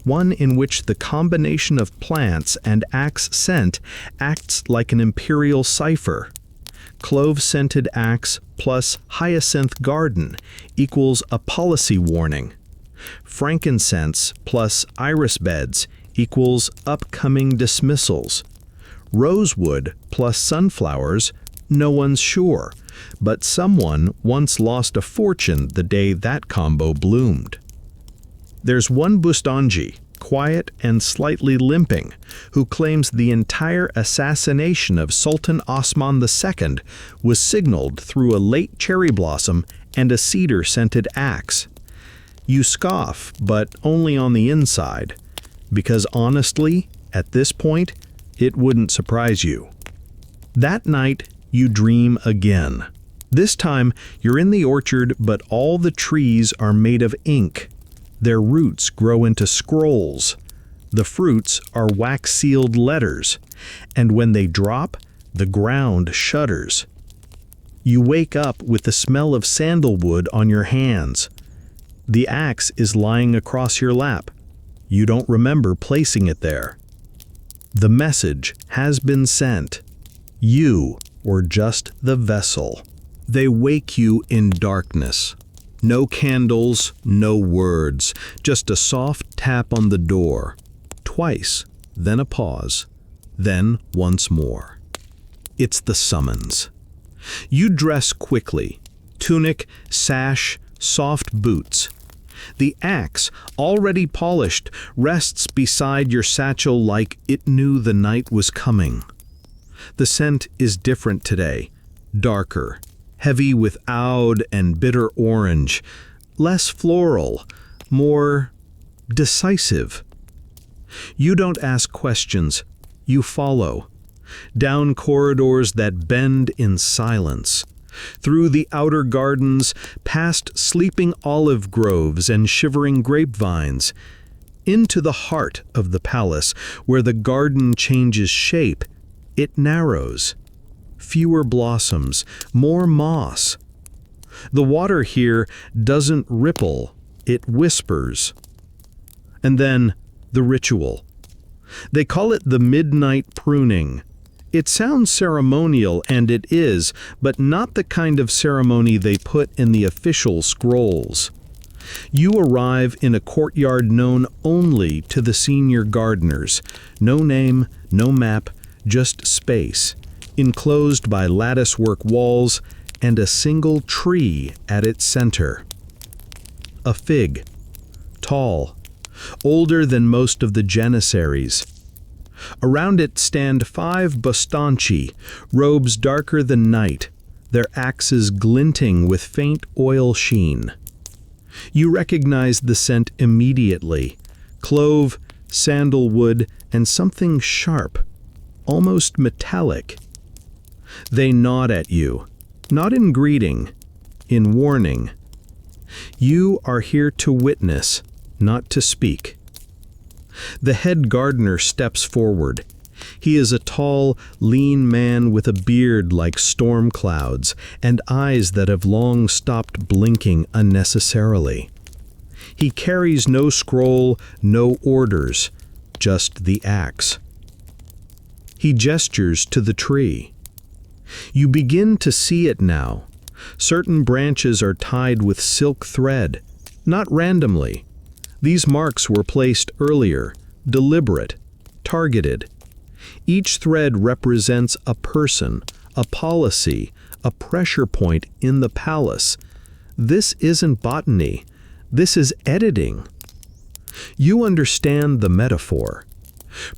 S1: one in which the combination of plants and axe scent acts like an imperial cipher. clove-scented axe plus hyacinth garden equals a policy warning. Frankincense plus iris beds equals upcoming dismissals. Rosewood plus sunflowers, no one's sure, but someone once lost a fortune the day that combo bloomed. There's one Bustanji, quiet and slightly limping, who claims the entire assassination of Sultan Osman II was signaled through a late cherry blossom and a cedar-scented axe. You scoff, but only on the inside, because honestly, at this point, it wouldn't surprise you. That night, you dream again. This time, you're in the orchard, but all the trees are made of ink. Their roots grow into scrolls. The fruits are wax-sealed letters, and when they drop, the ground shudders. You wake up with the smell of sandalwood on your hands. The axe is lying across your lap. You don't remember placing it there. The message has been sent. You were just the vessel. They wake you in darkness. No candles, no words, just a soft tap on the door. Twice, then a pause, then once more. It's the summons. You dress quickly. Tunic, sash, soft boots. The axe, already polished, rests beside your satchel like it knew the night was coming. The scent is different today, darker, heavy with oud and bitter orange, less floral, more decisive. You don't ask questions, you follow. Down corridors that bend in silence. Through the outer gardens, past sleeping olive groves and shivering grapevines. Into the heart of the palace, where the garden changes shape. It narrows. Fewer blossoms, more moss. The water here doesn't ripple, it whispers. And then the ritual. They call it the midnight pruning. It sounds ceremonial, and it is, but not the kind of ceremony they put in the official scrolls. You arrive in a courtyard known only to the senior gardeners. No name, no map, just space, enclosed by latticework walls and a single tree at its center. A fig, tall, older than most of the janissaries. Around it stand 5 Bostanchi, robes darker than night, their axes glinting with faint oil sheen. You recognize the scent immediately: clove, sandalwood, and something sharp, almost metallic. They nod at you, not in greeting, in warning. You are here to witness, not to speak. The head gardener steps forward. He is a tall, lean man with a beard like storm clouds and eyes that have long stopped blinking unnecessarily. He carries no scroll, no orders, just the axe. He gestures to the tree. You begin to see it now. Certain branches are tied with silk thread, not randomly. These marks were placed earlier, deliberate, targeted. Each thread represents a person, a policy, a pressure point in the palace. This isn't botany. This is editing. You understand the metaphor.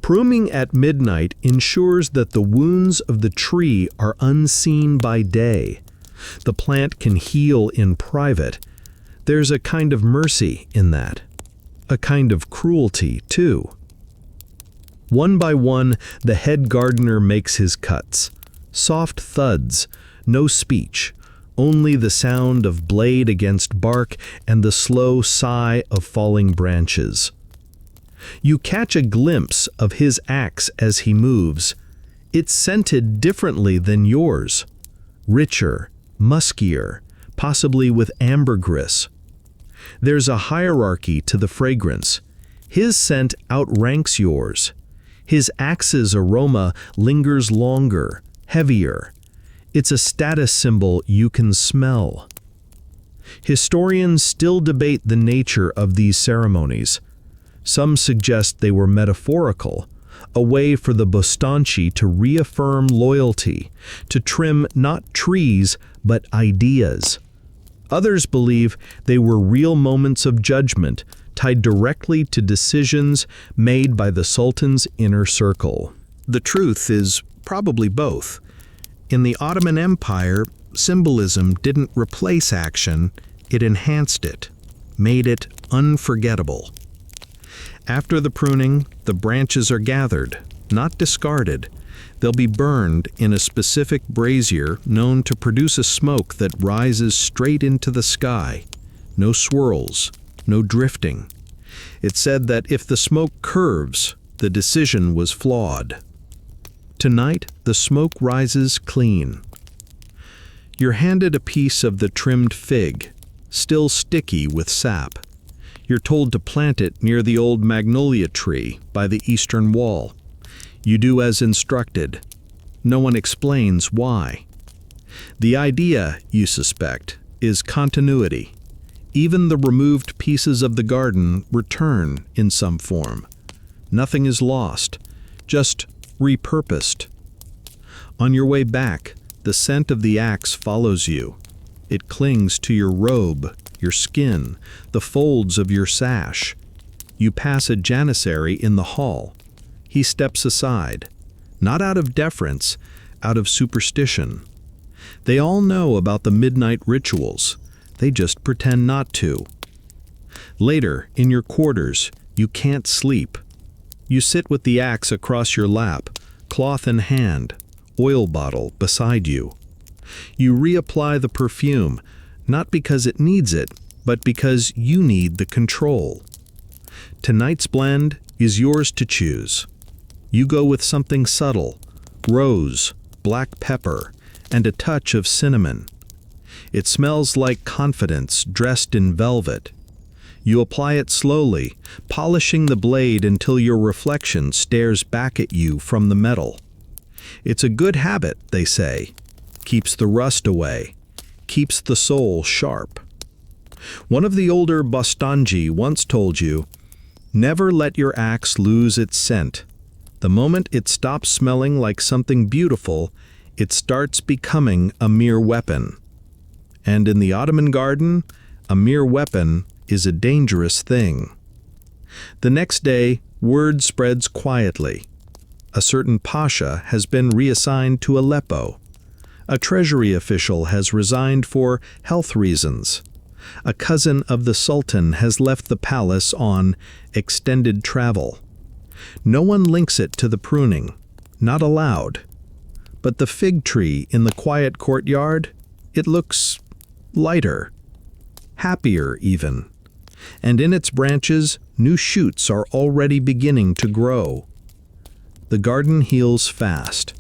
S1: Pruning at midnight ensures that the wounds of the tree are unseen by day. The plant can heal in private. There's a kind of mercy in that. A kind of cruelty, too. One by one, the head gardener makes his cuts. Soft thuds, no speech, only the sound of blade against bark and the slow sigh of falling branches. You catch a glimpse of his axe as he moves. It's scented differently than yours. Richer, muskier, possibly with ambergris. There's a hierarchy to the fragrance. His scent outranks yours. His axe's aroma lingers longer, heavier. It's a status symbol you can smell. Historians still debate the nature of these ceremonies. Some suggest they were metaphorical, a way for the Bostanchi to reaffirm loyalty, to trim not trees but ideas. Others believe they were real moments of judgment tied directly to decisions made by the Sultan's inner circle. The truth is probably both. In the Ottoman Empire, symbolism didn't replace action, it enhanced it, made it unforgettable. After the pruning, the branches are gathered, not discarded. They'll be burned in a specific brazier known to produce a smoke that rises straight into the sky. No swirls, no drifting. It's said that if the smoke curves, the decision was flawed. Tonight, the smoke rises clean. You're handed a piece of the trimmed fig, still sticky with sap. You're told to plant it near the old magnolia tree by the eastern wall. You do as instructed. No one explains why. The idea, you suspect, is continuity. Even the removed pieces of the garden return in some form. Nothing is lost, just repurposed. On your way back, the scent of the axe follows you. It clings to your robe, your skin, the folds of your sash. You pass a janissary in the hall. He steps aside, not out of deference, out of superstition. They all know about the midnight rituals. They just pretend not to. Later, in your quarters, you can't sleep. You sit with the axe across your lap, cloth in hand, oil bottle beside you. You reapply the perfume, not because it needs it, but because you need the control. Tonight's blend is yours to choose. You go with something subtle, rose, black pepper, and a touch of cinnamon. It smells like confidence dressed in velvet. You apply it slowly, polishing the blade until your reflection stares back at you from the metal. It's a good habit, they say. Keeps the rust away, keeps the soul sharp. One of the older Bostanji once told you, "Never let your axe lose its scent. The moment it stops smelling like something beautiful, it starts becoming a mere weapon." And in the Ottoman garden, a mere weapon is a dangerous thing. The next day, word spreads quietly. A certain pasha has been reassigned to Aleppo. A treasury official has resigned for health reasons. A cousin of the Sultan has left the palace on extended travel. No one links it to the pruning, not allowed. But the fig tree in the quiet courtyard, it looks lighter, happier even. And in its branches, new shoots are already beginning to grow. The garden heals fast.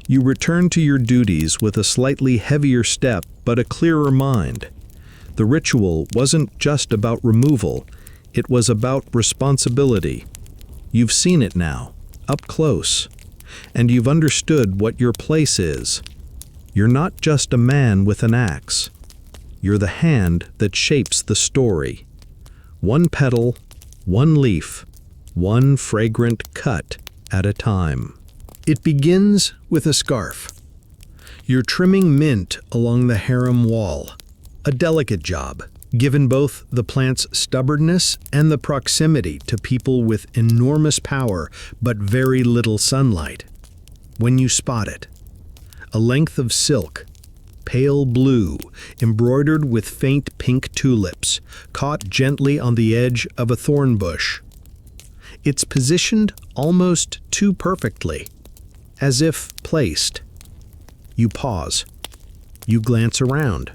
S1: You return to your duties with a slightly heavier step but a clearer mind. The ritual wasn't just about removal, it was about responsibility. You've seen it now, up close, and you've understood what your place is. You're not just a man with an axe. You're the hand that shapes the story. One petal, one leaf, one fragrant cut at a time. It begins with a scarf. You're trimming mint along the harem wall, a delicate job, given both the plant's stubbornness and the proximity to people with enormous power but very little sunlight. When you spot it, a length of silk, pale blue, embroidered with faint pink tulips, caught gently on the edge of a thorn bush. It's positioned almost too perfectly, as if placed. You pause. You glance around.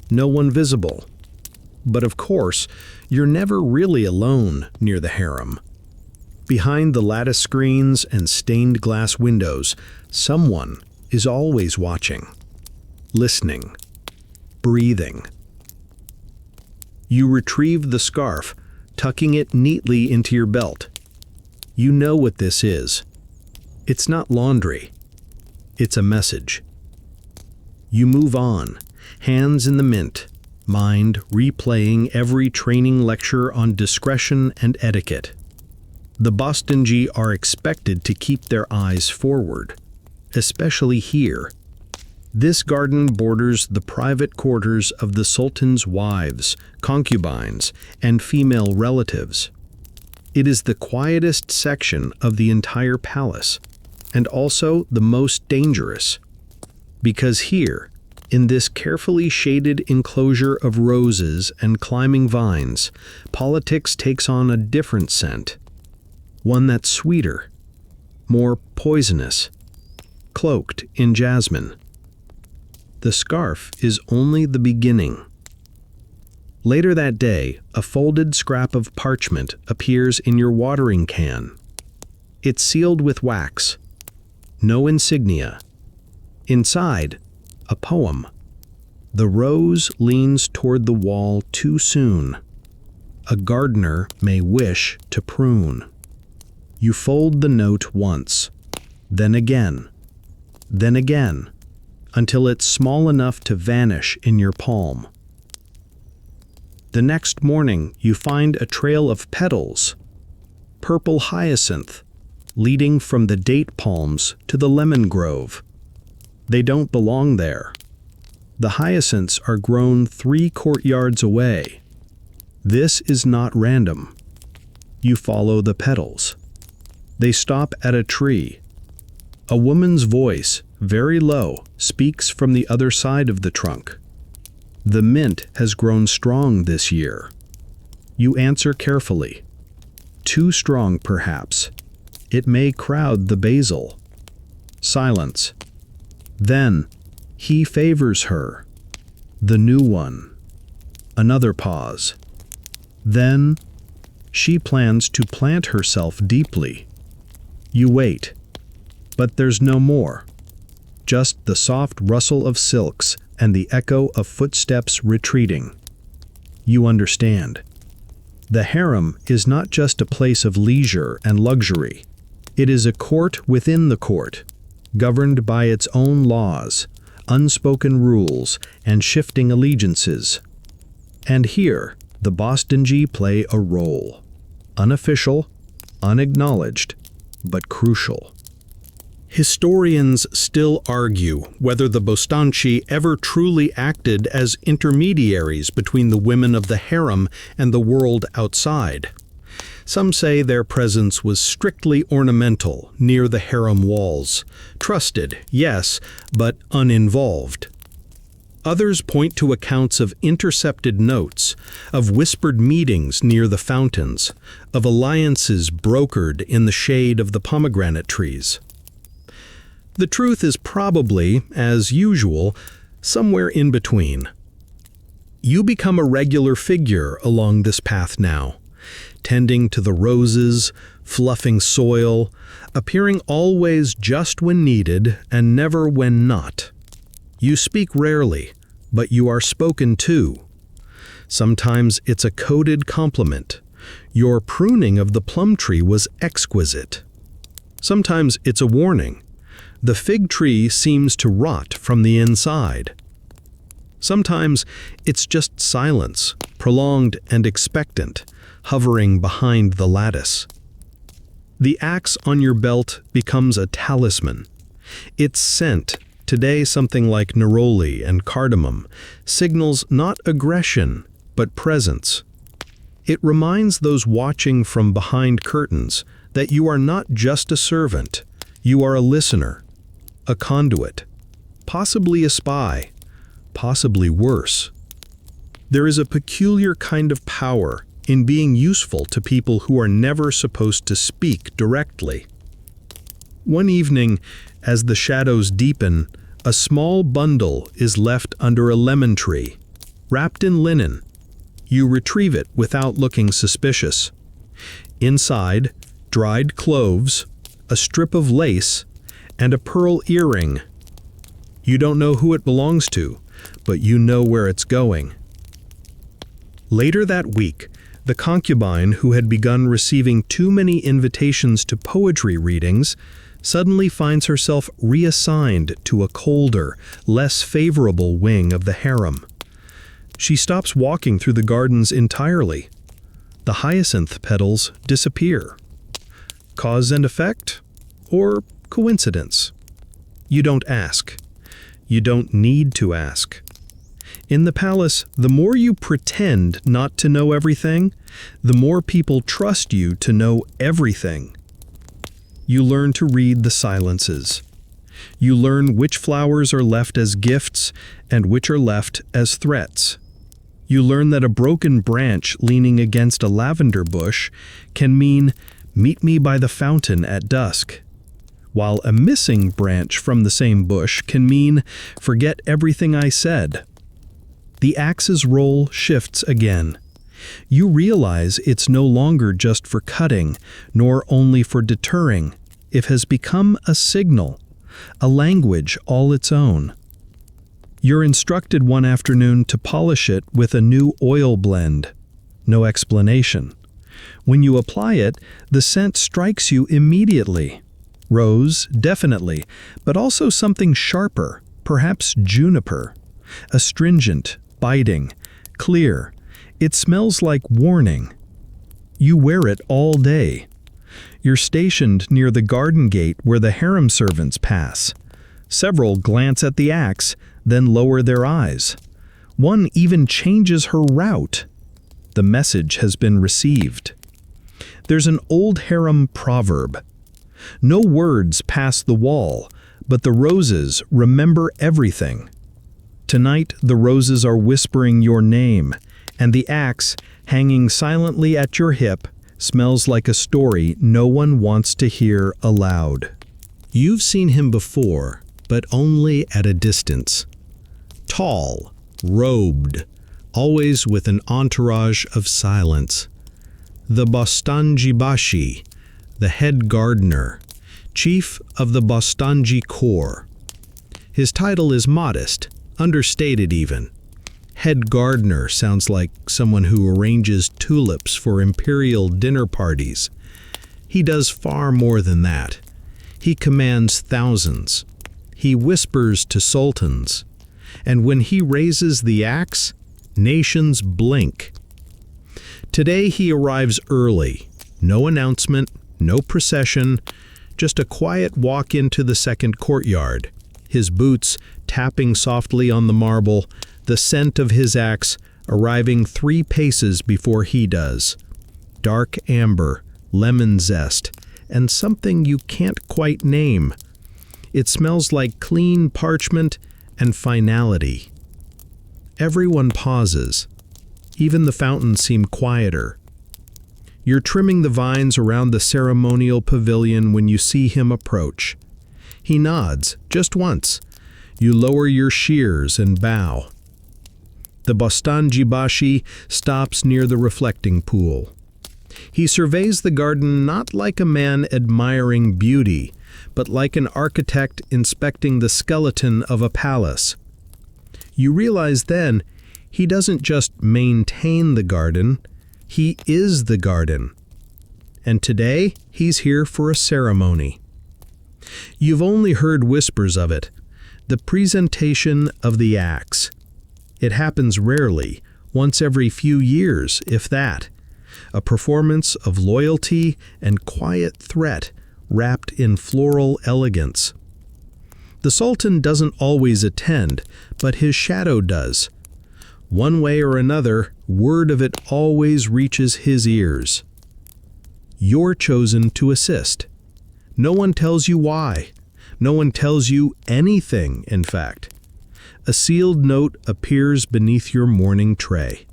S1: No one visible. But of course, you're never really alone near the harem. Behind the lattice screens and stained glass windows, someone is always watching, listening, breathing. You retrieve the scarf, tucking it neatly into your belt. You know what this is. It's not laundry. It's a message. You move on, hands in the mint, mind replaying every training lecture on discretion and etiquette. The Bostonji are expected to keep their eyes forward, especially here. This garden borders the private quarters of the Sultan's wives, concubines, and female relatives. It is the quietest section of the entire palace, and also the most dangerous. Because here, in this carefully shaded enclosure of roses and climbing vines, politics takes on a different scent. One that's sweeter, more poisonous, cloaked in jasmine. The scarf is only the beginning. Later that day, a folded scrap of parchment appears in your watering can. It's sealed with wax. No insignia. Inside, a poem. The rose leans toward the wall too soon. A gardener may wish to prune. You fold the note once, then again, until it's small enough to vanish in your palm. The next morning, you find a trail of petals, purple hyacinth, leading from the date palms to the lemon grove. They don't belong there. The hyacinths are grown 3 courtyards away. This is not random. You follow the petals. They stop at a tree. A woman's voice, very low, speaks from the other side of the trunk. The mint has grown strong this year. You answer carefully. Too strong, perhaps. It may crowd the basil. Silence. Then, he favors her. The new one. Another pause. Then, she plans to plant herself deeply. You wait. But there's no more. Just the soft rustle of silks and the echo of footsteps retreating. You understand. The harem is not just a place of leisure and luxury. It is a court within the court, governed by its own laws, unspoken rules, and shifting allegiances. And here, the Bostonji play a role. Unofficial, unacknowledged, but crucial. Historians still argue whether the Bostanchi ever truly acted as intermediaries between the women of the harem and the world outside. Some say their presence was strictly ornamental near the harem walls. Trusted, yes, but uninvolved. Others point to accounts of intercepted notes, of whispered meetings near the fountains, of alliances brokered in the shade of the pomegranate trees. The truth is probably, as usual, somewhere in between. You become a regular figure along this path now, tending to the roses, fluffing soil, appearing always just when needed and never when not. You speak rarely, but you are spoken to. Sometimes it's a coded compliment. Your pruning of the plum tree was exquisite. Sometimes it's a warning. The fig tree seems to rot from the inside. Sometimes it's just silence, prolonged and expectant, hovering behind the lattice. The axe on your belt becomes a talisman. Its scent, today something like neroli and cardamom, signals not aggression, but presence. It reminds those watching from behind curtains that you are not just a servant, you are a listener, a conduit, possibly a spy, possibly worse. There is a peculiar kind of power in being useful to people who are never supposed to speak directly. One evening, as the shadows deepen, a small bundle is left under a lemon tree, wrapped in linen. You retrieve it without looking suspicious. Inside, dried cloves, a strip of lace, and a pearl earring. You don't know who it belongs to, but you know where it's going. Later that week, the concubine who had begun receiving too many invitations to poetry readings suddenly finds herself reassigned to a colder, less favorable wing of the harem. She stops walking through the gardens entirely. The hyacinth petals disappear. Cause and effect? Or coincidence? You don't ask. You don't need to ask. In the palace, the more you pretend not to know everything, the more people trust you to know everything. You learn to read the silences. You learn which flowers are left as gifts and which are left as threats. You learn that a broken branch leaning against a lavender bush can mean, "Meet me by the fountain at dusk," while a missing branch from the same bush can mean, "Forget everything I said." The axe's role shifts again. You realize it's no longer just for cutting, nor only for deterring. It has become a signal, a language all its own. You're instructed one afternoon to polish it with a new oil blend. No explanation. When you apply it, the scent strikes you immediately. Rose, definitely, but also something sharper, perhaps juniper. Astringent, biting, clear. It smells like warning. You wear it all day. You're stationed near the garden gate where the harem servants pass. Several glance at the axe, then lower their eyes. One even changes her route. The message has been received. There's an old harem proverb. No words pass the wall, but the roses remember everything. Tonight the roses are whispering your name, and the axe, hanging silently at your hip, smells like a story no one wants to hear aloud. You've seen him before, but only at a distance. Tall, robed, always with an entourage of silence. The Bostanji-bashi, the head gardener, chief of the Bostanji Corps. His title is modest, understated even. Head gardener sounds like someone who arranges tulips for imperial dinner parties. He does far more than that. He commands thousands. He whispers to sultans. And when he raises the axe, nations blink. Today he arrives early. No announcement, no procession, just a quiet walk into the second courtyard. His boots tapping softly on the marble, the scent of his axe arriving 3 paces before he does. Dark amber, lemon zest, and something you can't quite name. It smells like clean parchment and finality. Everyone pauses. Even the fountains seem quieter. You're trimming the vines around the ceremonial pavilion when you see him approach. He nods, just once. You lower your shears and bow. The Bostanji-bashi stops near the reflecting pool. He surveys the garden not like a man admiring beauty, but like an architect inspecting the skeleton of a palace. You realize then, he doesn't just maintain the garden, he is the garden. And today, he's here for a ceremony. You've only heard whispers of it, the presentation of the axe. It happens rarely, once every few years, if that. A performance of loyalty and quiet threat wrapped in floral elegance. The Sultan doesn't always attend, but his shadow does. One way or another, word of it always reaches his ears. You're chosen to assist. No one tells you why. No one tells you anything, in fact. A sealed note appears beneath your morning tray.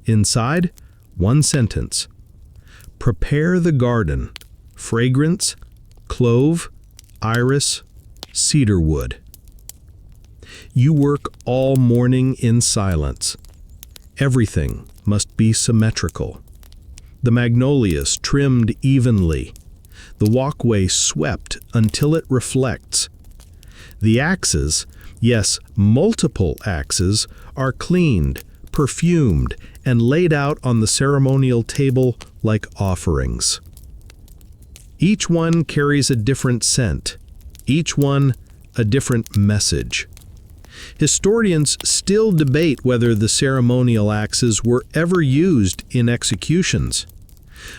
S1: Inside, one sentence. Prepare the garden. Fragrance, clove, iris, cedarwood. You work all morning in silence. Everything must be symmetrical. The magnolias trimmed evenly. The walkway swept until it reflects. The axes, yes, multiple axes, are cleaned, perfumed, and laid out on the ceremonial table like offerings. Each one carries a different scent, each one a different message. Historians still debate whether the ceremonial axes were ever used in executions.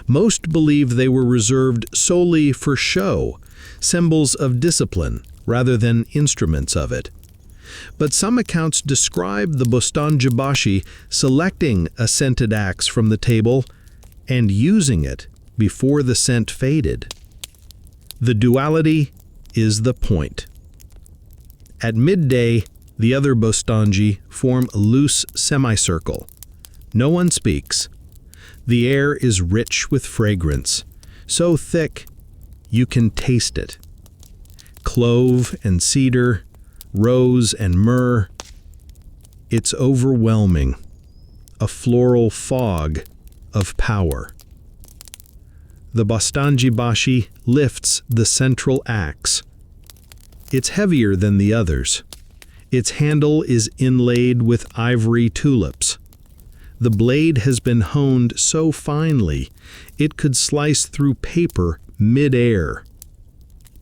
S1: Most believe they were reserved solely for show, symbols of discipline, rather than instruments of it. But some accounts describe the bostanjibashi selecting a scented axe from the table and using it before the scent faded. The duality is the point. At midday, the other bostanji form a loose semicircle. No one speaks. The air is rich with fragrance, so thick you can taste it. Clove and cedar, rose and myrrh. It's overwhelming, a floral fog of power. The bostanjibashi lifts the central axe. It's heavier than the others. Its handle is inlaid with ivory tulips. The blade has been honed so finely it could slice through paper mid-air.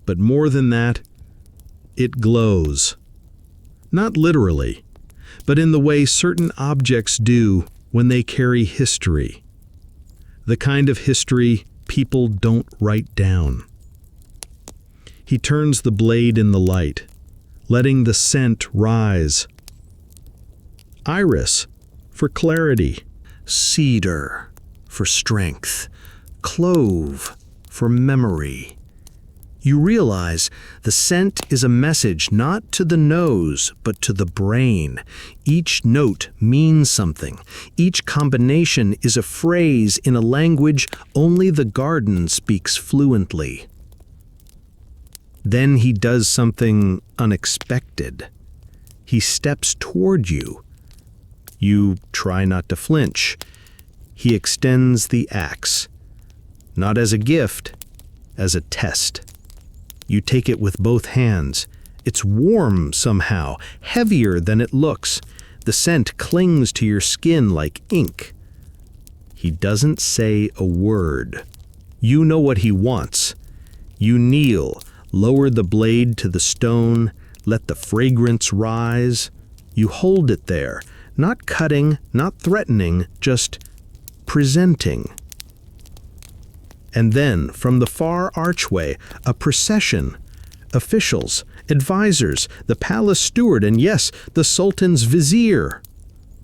S1: But more than that, it glows. Not literally, but in the way certain objects do when they carry history. The kind of history people don't write down. He turns the blade in the light, letting the scent rise. Iris for clarity, cedar for strength, clove for memory. You realize the scent is a message not to the nose, but to the brain. Each note means something. Each combination is a phrase in a language only the garden speaks fluently. Then he does something unexpected. He steps toward you. You try not to flinch. He extends the axe, not as a gift, as a test. You take it with both hands. It's warm somehow, heavier than it looks. The scent clings to your skin like ink. He doesn't say a word. You know what he wants. You kneel, lower the blade to the stone, let the fragrance rise. You hold it there, not cutting, not threatening, just presenting. And then, from the far archway, a procession. Officials, advisors, the palace steward, and yes, the Sultan's vizier.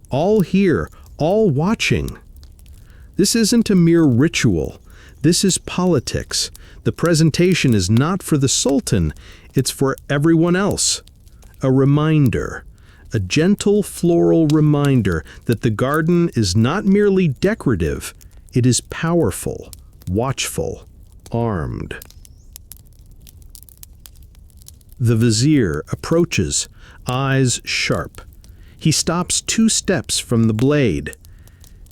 S1: All here, all watching. This isn't a mere ritual. This is politics. The presentation is not for the Sultan, it's for everyone else. A reminder, a gentle floral reminder that the garden is not merely decorative, it is powerful. Watchful, armed. The vizier approaches, eyes sharp. He stops 2 steps from the blade.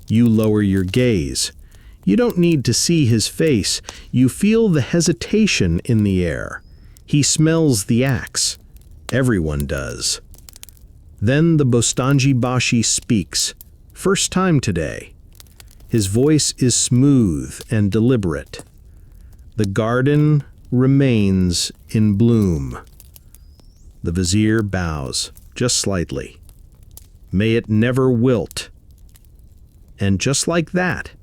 S1: You lower your gaze. You don't need to see his face. You feel the hesitation in the air. He smells the axe. Everyone does. Then the bostanjibashi speaks. First time today. His voice is smooth and deliberate. The garden remains in bloom. The vizier bows, just slightly. May it never wilt. And just like that,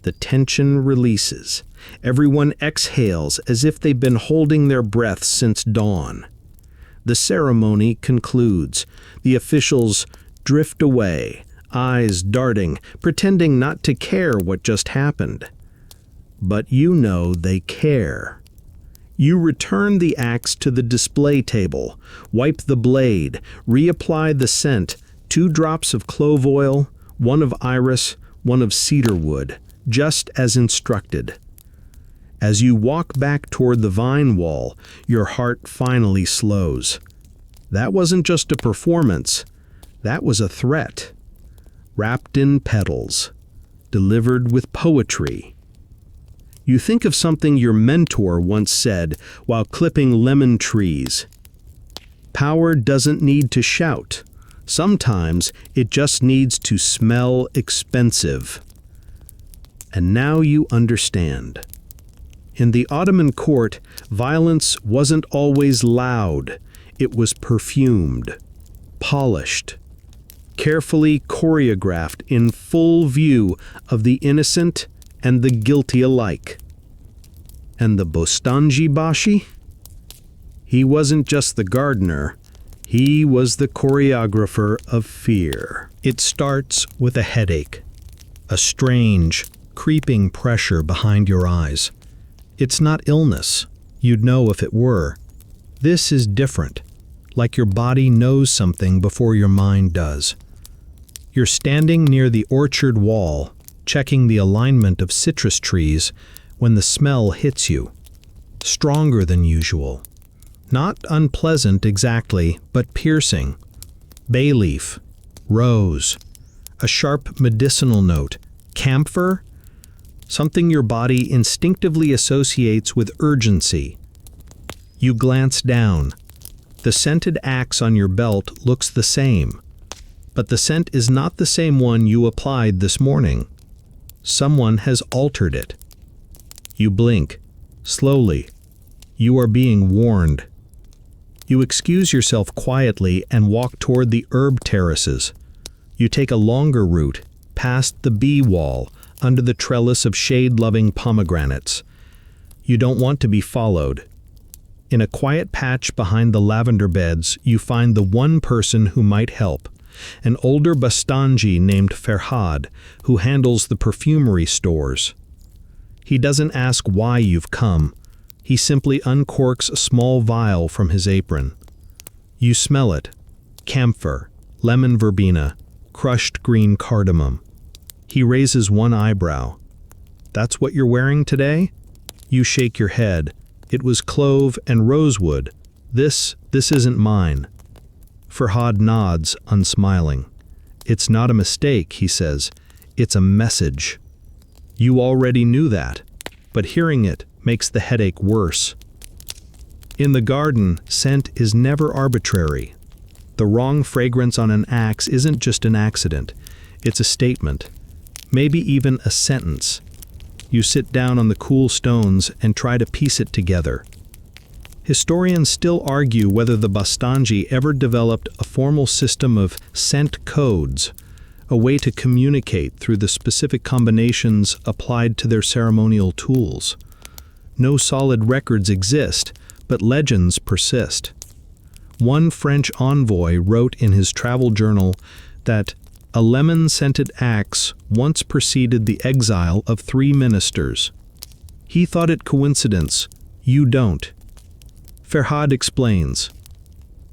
S1: the tension releases. Everyone exhales as if they've been holding their breath since dawn. The ceremony concludes. The officials drift away, eyes darting, pretending not to care what just happened. But you know they care. You return the axe to the display table, wipe the blade, reapply the scent, 2 drops of clove oil, 1 of iris, 1 of cedar wood, just as instructed. As you walk back toward the vine wall, your heart finally slows. That wasn't just a performance, that was a threat. Wrapped in petals, delivered with poetry. You think of something your mentor once said while clipping lemon trees. Power doesn't need to shout. Sometimes it just needs to smell expensive. And now you understand. In the Ottoman court, violence wasn't always loud. It was perfumed, polished, carefully choreographed in full view of the innocent and the guilty alike. And the Bostanji Bashi? He wasn't just the gardener, he was the choreographer of fear. It starts with a headache, a strange, creeping pressure behind your eyes. It's not illness. You'd know if it were. This is different, like your body knows something before your mind does. You're standing near the orchard wall, checking the alignment of citrus trees, when the smell hits you. Stronger than usual. Not unpleasant exactly, but piercing. Bay leaf, rose, a sharp medicinal note, camphor, something your body instinctively associates with urgency. You glance down. The scented axe on your belt looks the same, but the scent is not the same one you applied this morning. Someone has altered it. You blink, slowly. You are being warned. You excuse yourself quietly and walk toward the herb terraces. You take a longer route, past the bee wall, under the trellis of shade-loving pomegranates. You don't want to be followed. In a quiet patch behind the lavender beds, you find the one person who might help, an older Bastanji named Ferhad, who handles the perfumery stores. He doesn't ask why you've come. He simply uncorks a small vial from his apron. You smell it. Camphor, lemon verbena, crushed green cardamom. He raises one eyebrow. That's what you're wearing today? You shake your head. It was clove and rosewood. This isn't mine. Ferhad nods, unsmiling. It's not a mistake, he says. It's a message. You already knew that, but hearing it makes the headache worse. In the garden, scent is never arbitrary. The wrong fragrance on an axe isn't just an accident. It's a statement. Maybe even a sentence. You sit down on the cool stones and try to piece it together. Historians still argue whether the Bastanji ever developed a formal system of scent codes, a way to communicate through the specific combinations applied to their ceremonial tools. No solid records exist, but legends persist. One French envoy wrote in his travel journal that a lemon-scented axe once preceded the exile of 3 ministers. He thought it coincidence. You don't. Ferhad explains.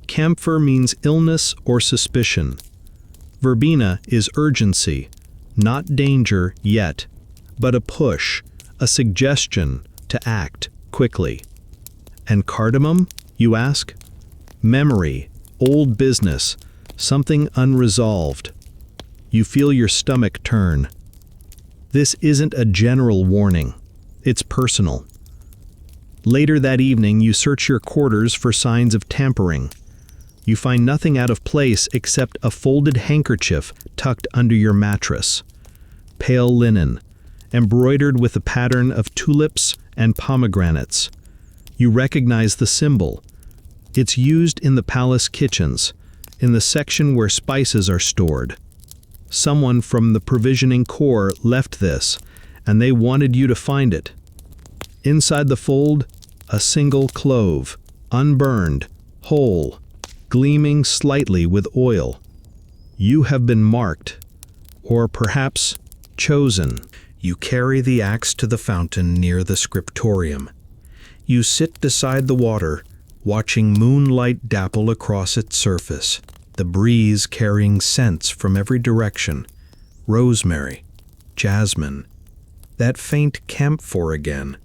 S1: Camphor means illness or suspicion. Verbena is urgency, not danger yet, but a push, a suggestion to act quickly. And cardamom, you ask? Memory, old business, something unresolved. You feel your stomach turn. This isn't a general warning. It's personal. Later that evening, you search your quarters for signs of tampering. You find nothing out of place except a folded handkerchief tucked under your mattress. Pale linen, embroidered with a pattern of tulips and pomegranates. You recognize the symbol. It's used in the palace kitchens, in the section where spices are stored. Someone from the provisioning corps left this, and they wanted you to find it. Inside the fold, a single clove, unburned, whole, gleaming slightly with oil. You have been marked, or perhaps chosen. You carry the axe to the fountain near the scriptorium. You sit beside the water, watching moonlight dapple across its surface, the breeze carrying scents from every direction. Rosemary, jasmine, that faint camphor again.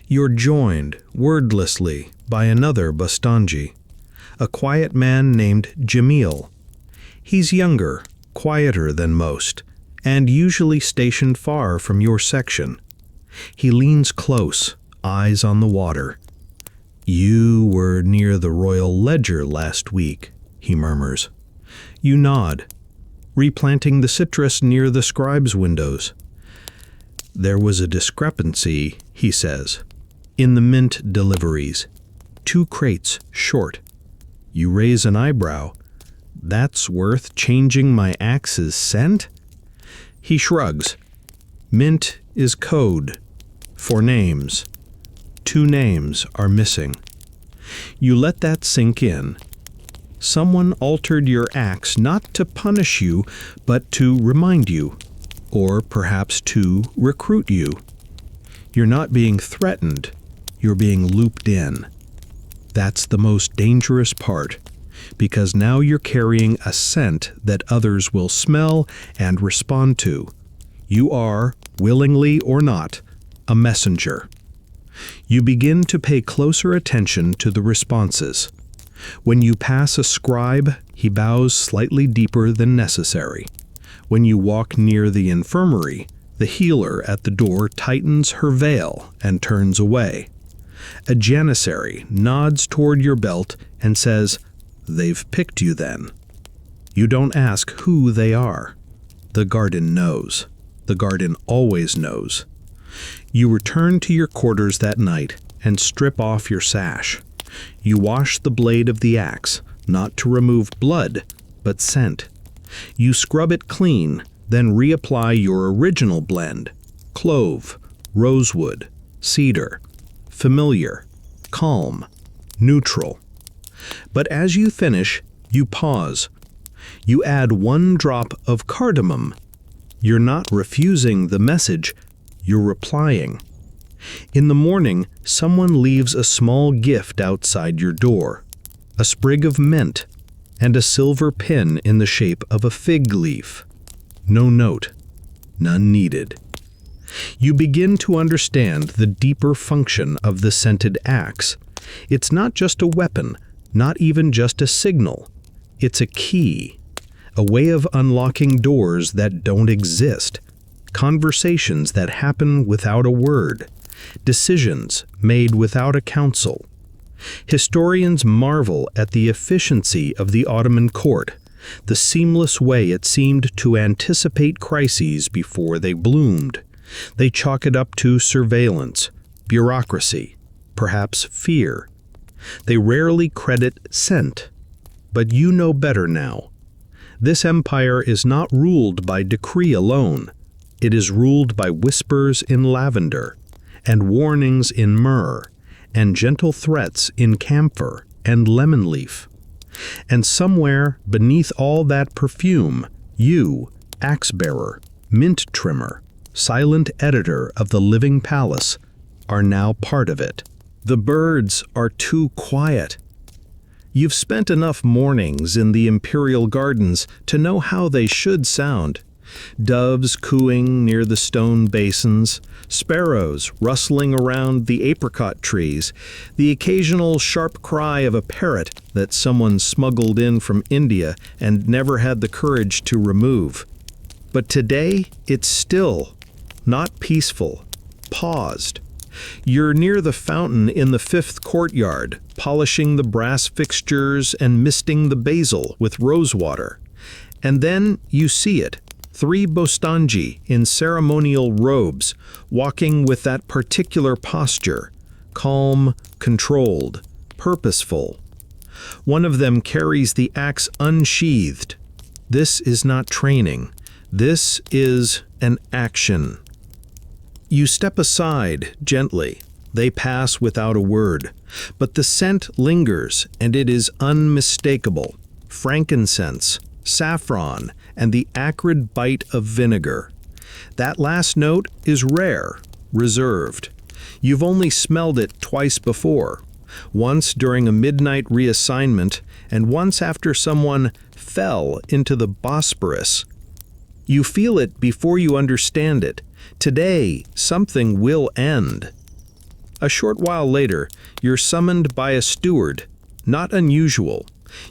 S1: You're joined, wordlessly, by another Bastanji, a quiet man named Jamil. He's younger, quieter than most, and usually stationed far from your section. He leans close, eyes on the water. You were near the royal ledger last week, he murmurs. You nod, replanting the citrus near the scribe's windows. There was a discrepancy, he says, in the mint deliveries. 2 crates short. You raise an eyebrow. That's worth changing my axe's scent? He shrugs. Mint is code for names. 2 names are missing. You let that sink in. Someone altered your axe not to punish you, but to remind you, or perhaps to recruit you. You're not being threatened, you're being looped in. That's the most dangerous part, because now you're carrying a scent that others will smell and respond to. You are, willingly or not, a messenger. You begin to pay closer attention to the responses. When you pass a scribe, he bows slightly deeper than necessary. When you walk near the infirmary, the healer at the door tightens her veil and turns away. A janissary nods toward your belt and says, "They've picked you then." You don't ask who they are. The garden knows. The garden always knows. You return to your quarters that night and strip off your sash. You wash the blade of the axe, not to remove blood, but scent. You scrub it clean, then reapply your original blend: clove, rosewood, cedar, familiar, calm, neutral. But as you finish, you pause. You add 1 drop of cardamom. You're not refusing the message, you're replying. In the morning, someone leaves a small gift outside your door: a sprig of mint and a silver pin in the shape of a fig leaf. No note, none needed. You begin to understand the deeper function of the scented axe. It's not just a weapon, not even just a signal. It's a key, a way of unlocking doors that don't exist, conversations that happen without a word, decisions made without a council. Historians marvel at the efficiency of the Ottoman court, the seamless way it seemed to anticipate crises before they bloomed. They chalk it up to surveillance, bureaucracy, perhaps fear. They rarely credit scent. But you know better now. This empire is not ruled by decree alone. It is ruled by whispers in lavender, and warnings in myrrh, and gentle threats in camphor and lemon leaf. And somewhere beneath all that perfume, you, axe-bearer, mint trimmer, silent editor of the living palace, are now part of it. The birds are too quiet. You've spent enough mornings in the imperial gardens to know how they should sound. Doves cooing near the stone basins, sparrows rustling around the apricot trees, the occasional sharp cry of a parrot that someone smuggled in from India and never had the courage to remove. But today, it's still, not peaceful, paused. You're near the fountain in the 5th courtyard, polishing the brass fixtures and misting the basil with rosewater. And then you see it. 3 bostanji in ceremonial robes, walking with that particular posture, calm, controlled, purposeful. One of them carries the axe unsheathed. This is not training. This is an action. You step aside gently. They pass without a word. But the scent lingers, and it is unmistakable. Frankincense, saffron, and the acrid bite of vinegar. That last note is rare, reserved. You've only smelled it twice before. Once during a midnight reassignment, and once after someone fell into the Bosporus. You feel it before you understand it. Today, something will end. A short while later, you're summoned by a steward. Not unusual.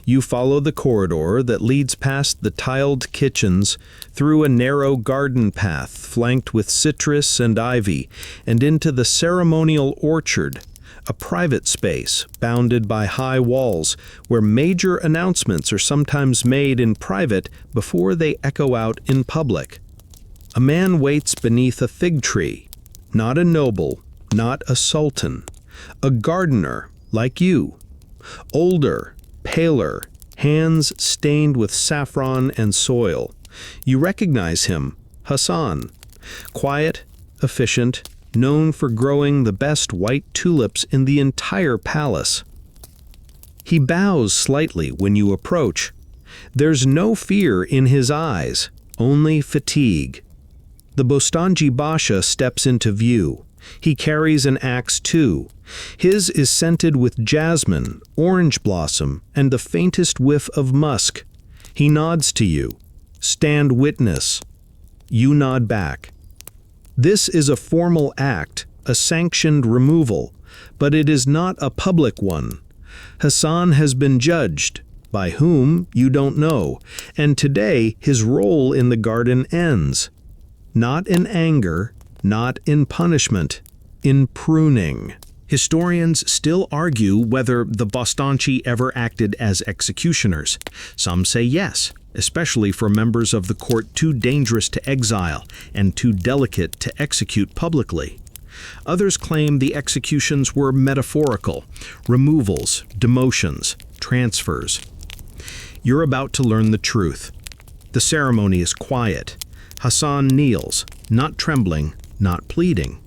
S1: You follow the corridor that leads past the tiled kitchens, through a narrow garden path flanked with citrus and ivy, and into the ceremonial orchard, a private space bounded by high walls where major announcements are sometimes made in private before they echo out in public. A man waits beneath a fig tree, not a noble, not a sultan, a gardener like you, older, paler, hands stained with saffron and soil. You recognize him, Hassan, quiet, efficient, known for growing the best white tulips in the entire palace. He bows slightly when you approach. There's no fear in his eyes, only fatigue. The Bostanji Basha steps into view. He carries an axe too. His is scented with jasmine, orange blossom, and the faintest whiff of musk. He nods to you. Stand witness. You nod back. This is a formal act, a sanctioned removal, but it is not a public one. Hassan has been judged, by whom you don't know, and today his role in the garden ends. Not in anger, not in punishment, in pruning. Historians still argue whether the Bostanchi ever acted as executioners. Some say yes, especially for members of the court too dangerous to exile and too delicate to execute publicly. Others claim the executions were metaphorical, removals, demotions, transfers. You're about to learn the truth. The ceremony is quiet. Hassan kneels, not trembling, not pleading.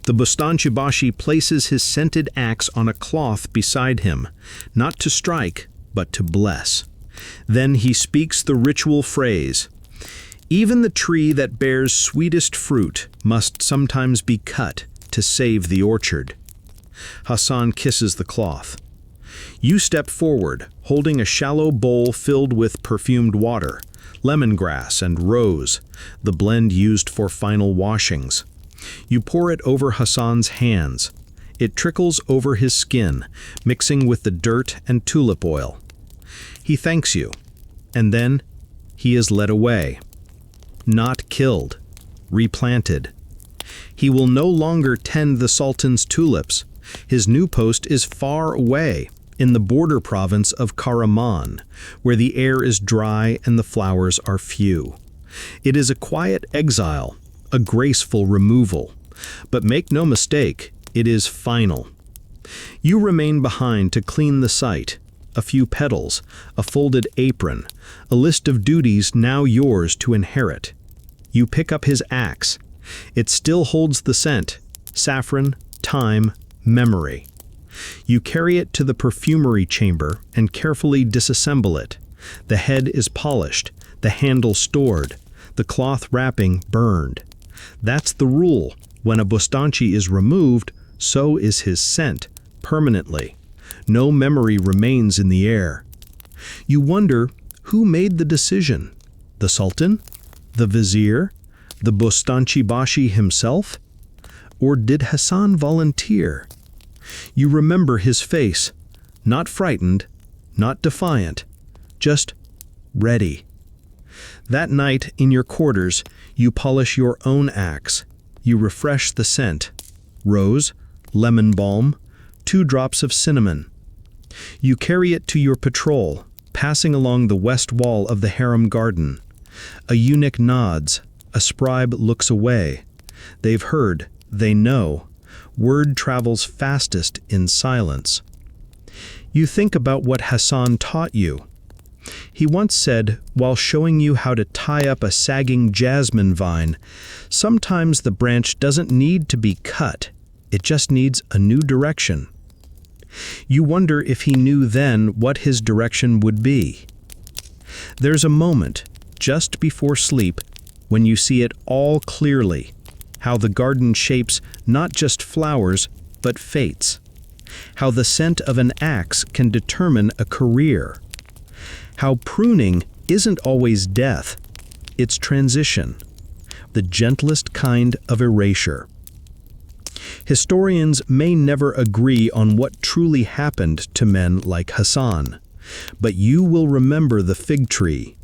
S1: The Bostanchibashi places his scented axe on a cloth beside him, not to strike, but to bless. Then he speaks the ritual phrase, "Even the tree that bears sweetest fruit must sometimes be cut to save the orchard." Hassan kisses the cloth. You step forward, holding a shallow bowl filled with perfumed water, lemongrass and rose, the blend used for final washings. You pour it over Hassan's hands. It trickles over his skin, mixing with the dirt and tulip oil. He thanks you, and then he is led away. Not killed, replanted. He will no longer tend the Sultan's tulips. His new post is far away, in the border province of Karaman, where the air is dry and the flowers are few. It is a quiet exile, a graceful removal. But make no mistake, it is final. You remain behind to clean the site. A few petals, a folded apron, a list of duties now yours to inherit. You pick up his axe. It still holds the scent, saffron, thyme, memory. You carry it to the perfumery chamber and carefully disassemble it. The head is polished, the handle stored, the cloth wrapping burned. That's the rule. When a Bostanchi is removed, so is his scent, permanently. No memory remains in the air. You wonder, who made the decision? The Sultan? The Vizier? The Bostanchi Bashi himself? Or did Hassan volunteer? You remember his face, not frightened, not defiant, just ready. That night, in your quarters, you polish your own axe. You refresh the scent. Rose, lemon balm, 2 drops of cinnamon. You carry it to your patrol, passing along the west wall of the harem garden. A eunuch nods, a scribe looks away. They've heard, they know. Word travels fastest in silence. You think about what Hassan taught you. He once said, while showing you how to tie up a sagging jasmine vine, sometimes the branch doesn't need to be cut, it just needs a new direction. You wonder if he knew then what his direction would be. There's a moment, just before sleep, when you see it all clearly, how the garden shapes not just flowers, but fates. How the scent of an axe can determine a career. How pruning isn't always death, it's transition, the gentlest kind of erasure. Historians may never agree on what truly happened to men like Hassan, but you will remember the fig tree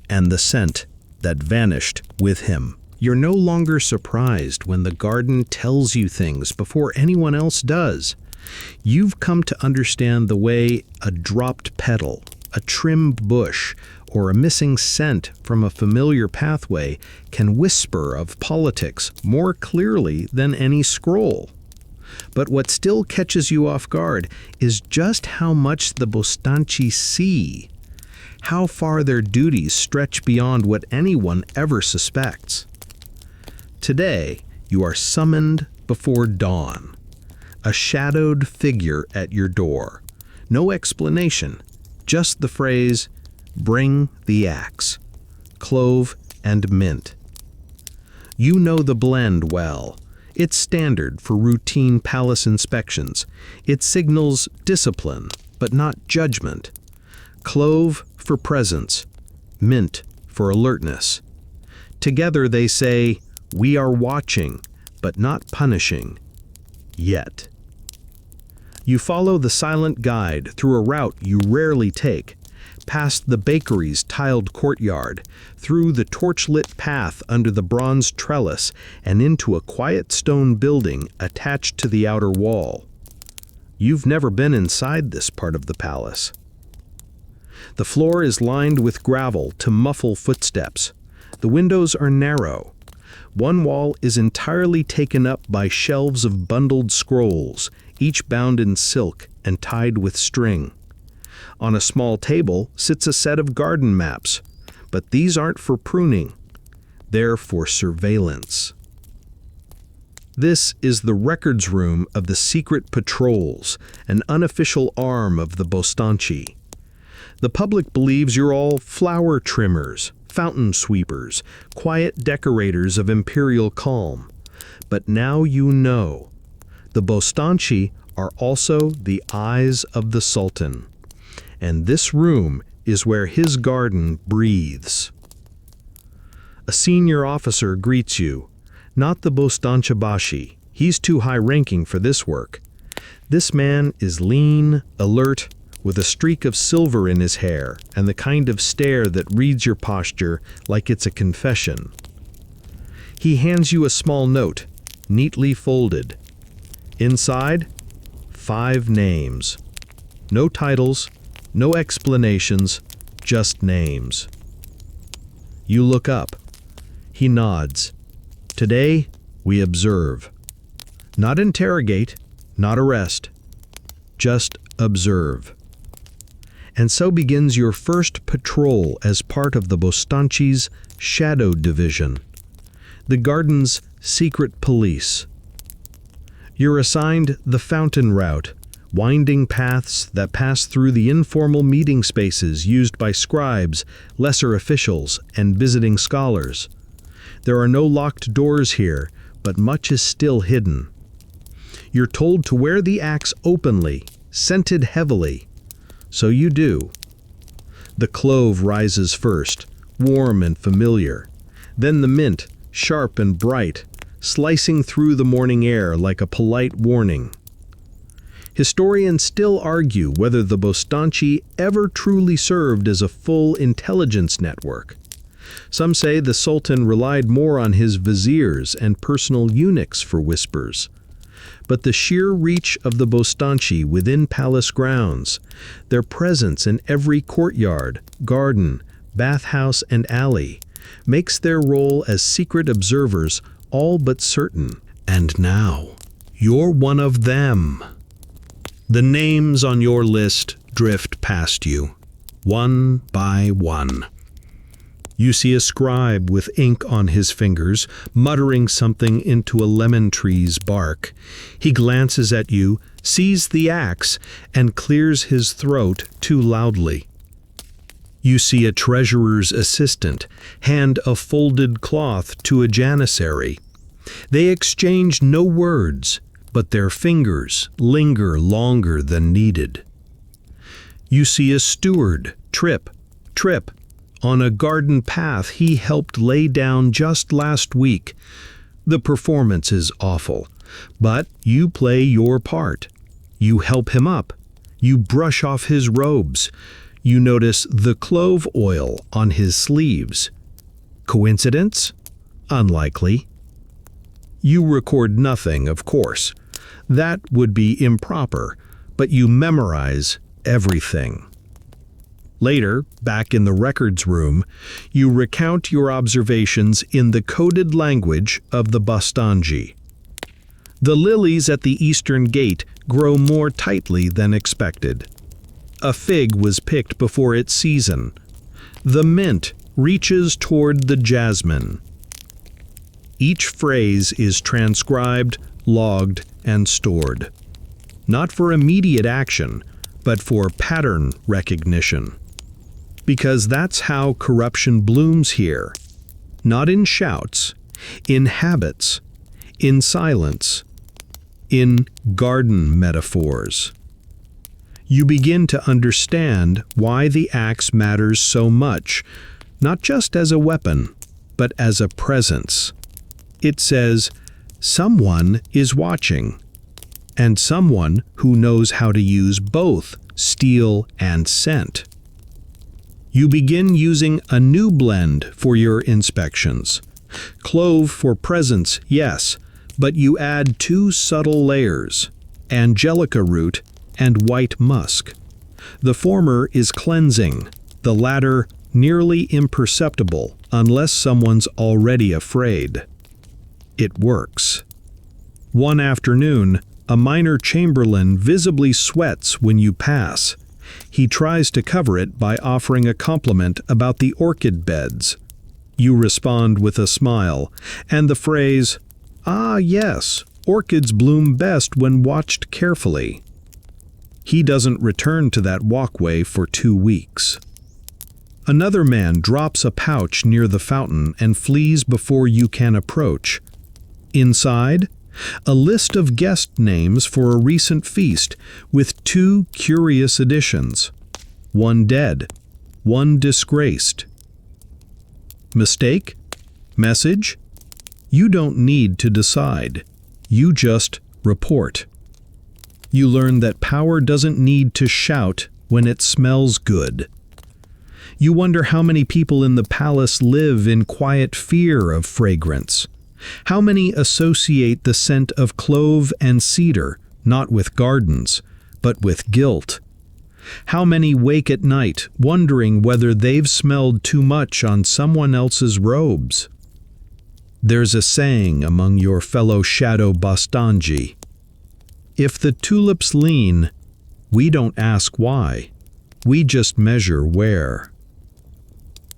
S1: and the scent that vanished with him. You're no longer surprised when the garden tells you things before anyone else does. You've come to understand the way a dropped petal, A trimmed bush or a missing scent from a familiar pathway can whisper of politics more clearly than any scroll. But what still catches you off guard is just how much the Bostanci see, how far their duties stretch beyond what anyone ever suspects. Today, you are summoned before dawn, a shadowed figure at your door. No explanation, just the phrase, "Bring the axe," clove and mint. You know the blend well. It's standard for routine palace inspections. It signals discipline, but not judgment. Clove for presence, mint for alertness. Together they say, "We are watching, but not punishing. Yet." You follow the silent guide through a route you rarely take, past the bakery's tiled courtyard, through the torchlit path under the bronze trellis, and into a quiet stone building attached to the outer wall. You've never been inside this part of the palace. The floor is lined with gravel to muffle footsteps. The windows are narrow. One wall is entirely taken up by shelves of bundled scrolls, each bound in silk and tied with string. On a small table sits a set of garden maps, but these aren't for pruning. They're for surveillance. This is the records room of the secret patrols, an unofficial arm of the Bostanci. The public believes you're all flower trimmers, fountain sweepers, quiet decorators of imperial calm. But now you know. The Bostanci are also the eyes of the Sultan. And this room is where his garden breathes. A senior officer greets you, not the Bostancibashi. He's too high-ranking for this work. This man is lean, alert, with a streak of silver in his hair and the kind of stare that reads your posture like it's a confession. He hands you a small note, neatly folded. Inside, 5 names. No titles, no explanations, just names. You look up. He nods. Today, we observe. Not interrogate, not arrest. Just observe. And so begins your first patrol as part of the Bostanci's Shadow Division, the garden's secret police. You're assigned the fountain route, winding paths that pass through the informal meeting spaces used by scribes, lesser officials, and visiting scholars. There are no locked doors here, but much is still hidden. You're told to wear the axe openly, scented heavily. So you do. The clove rises first, warm and familiar. Then the mint, sharp and bright, slicing through the morning air like a polite warning. Historians still argue whether the Bostanci ever truly served as a full intelligence network. Some say the Sultan relied more on his viziers and personal eunuchs for whispers. But the sheer reach of the Bostanci within palace grounds, their presence in every courtyard, garden, bathhouse, and alley, makes their role as secret observers all but certain. And now, you're one of them. The names on your list drift past you, one by one. You see a scribe with ink on his fingers, muttering something into a lemon tree's bark. He glances at you, sees the axe, and clears his throat too loudly. You see a treasurer's assistant hand a folded cloth to a janissary. They exchange no words, but their fingers linger longer than needed. You see a steward trip, on a garden path he helped lay down just last week. The performance is awful, but you play your part. You help him up. You brush off his robes. You notice the clove oil on his sleeves. Coincidence? Unlikely. You record nothing, of course. That would be improper, but you memorize everything. Later, back in the records room, you recount your observations in the coded language of the Bostanji. The lilies at the eastern gate grow more tightly than expected. A fig was picked before its season. The mint reaches toward the jasmine. Each phrase is transcribed, logged, and stored. Not for immediate action, but for pattern recognition. Because that's how corruption blooms here. Not in shouts, in habits, in silence, in garden metaphors. You begin to understand why the axe matters so much, not just as a weapon, but as a presence. It says, someone is watching, and someone who knows how to use both steel and scent. You begin using a new blend for your inspections. Clove for presence, yes, but you add 2 subtle layers, angelica root and white musk. The former is cleansing, the latter nearly imperceptible unless someone's already afraid. It works. One afternoon, a minor chamberlain visibly sweats when you pass. He tries to cover it by offering a compliment about the orchid beds. You respond with a smile, and the phrase, "Ah, yes, orchids bloom best when watched carefully." He doesn't return to that walkway for 2 weeks. Another man drops a pouch near the fountain and flees before you can approach. Inside, a list of guest names for a recent feast with 2 curious additions. One dead, one disgraced. Mistake? Message? You don't need to decide. You just report. You learn that power doesn't need to shout when it smells good. You wonder how many people in the palace live in quiet fear of fragrance. How many associate the scent of clove and cedar, not with gardens, but with guilt? How many wake at night wondering whether they've smelled too much on someone else's robes? There's a saying among your fellow shadow Bostanji. If the tulips lean, we don't ask why. We just measure where.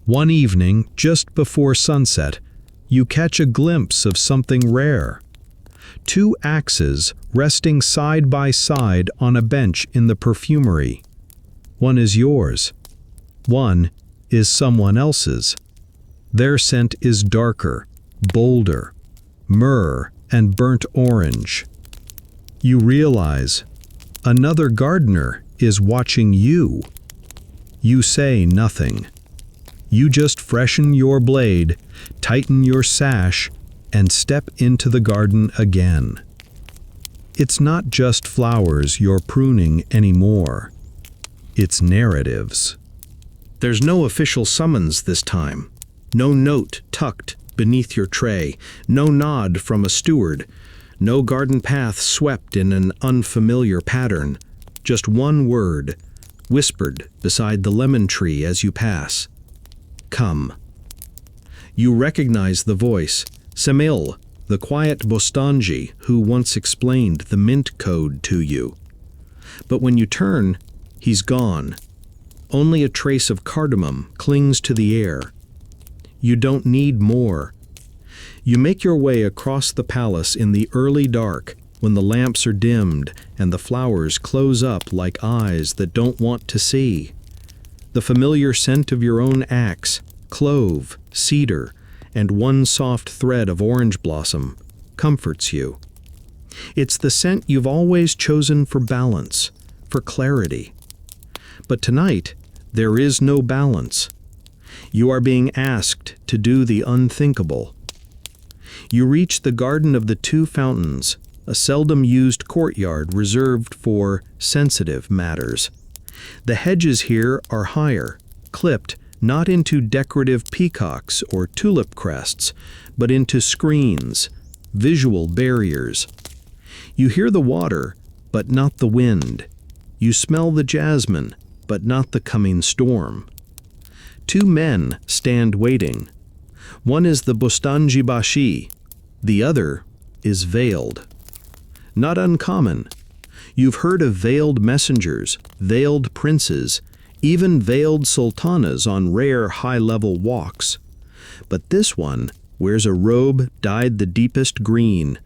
S1: One evening, just before sunset, you catch a glimpse of something rare. 2 axes resting side by side on a bench in the perfumery. One is yours. One is someone else's. Their scent is darker, bolder, myrrh and burnt orange. You realize another gardener is watching you. You say nothing. You just freshen your blade, tighten your sash, and step into the garden again. It's not just flowers you're pruning anymore. It's narratives. There's no official summons this time. No note tucked beneath your tray. No nod from a steward. No garden path swept in an unfamiliar pattern. Just one word, whispered beside the lemon tree as you pass. Come. You recognize the voice, Semil, the quiet Bostanji who once explained the mint code to you. But when you turn, he's gone. Only a trace of cardamom clings to the air. You don't need more. You make your way across the palace in the early dark when the lamps are dimmed and the flowers close up like eyes that don't want to see. The familiar scent of your own axe, clove, cedar, and one soft thread of orange blossom comforts you. It's the scent you've always chosen for balance, for clarity. But tonight, there is no balance. You are being asked to do the unthinkable. You reach the Garden of the 2 Fountains, a seldom-used courtyard reserved for sensitive matters. The hedges here are higher, clipped not into decorative peacocks or tulip crests, but into screens, visual barriers. You hear the water, but not the wind. You smell the jasmine, but not the coming storm. Two men stand waiting. One is the Bostanji Bashi, the other is veiled. Not uncommon. You've heard of veiled messengers, veiled princes, even veiled sultanas on rare high-level walks. But this one wears a robe dyed the deepest green,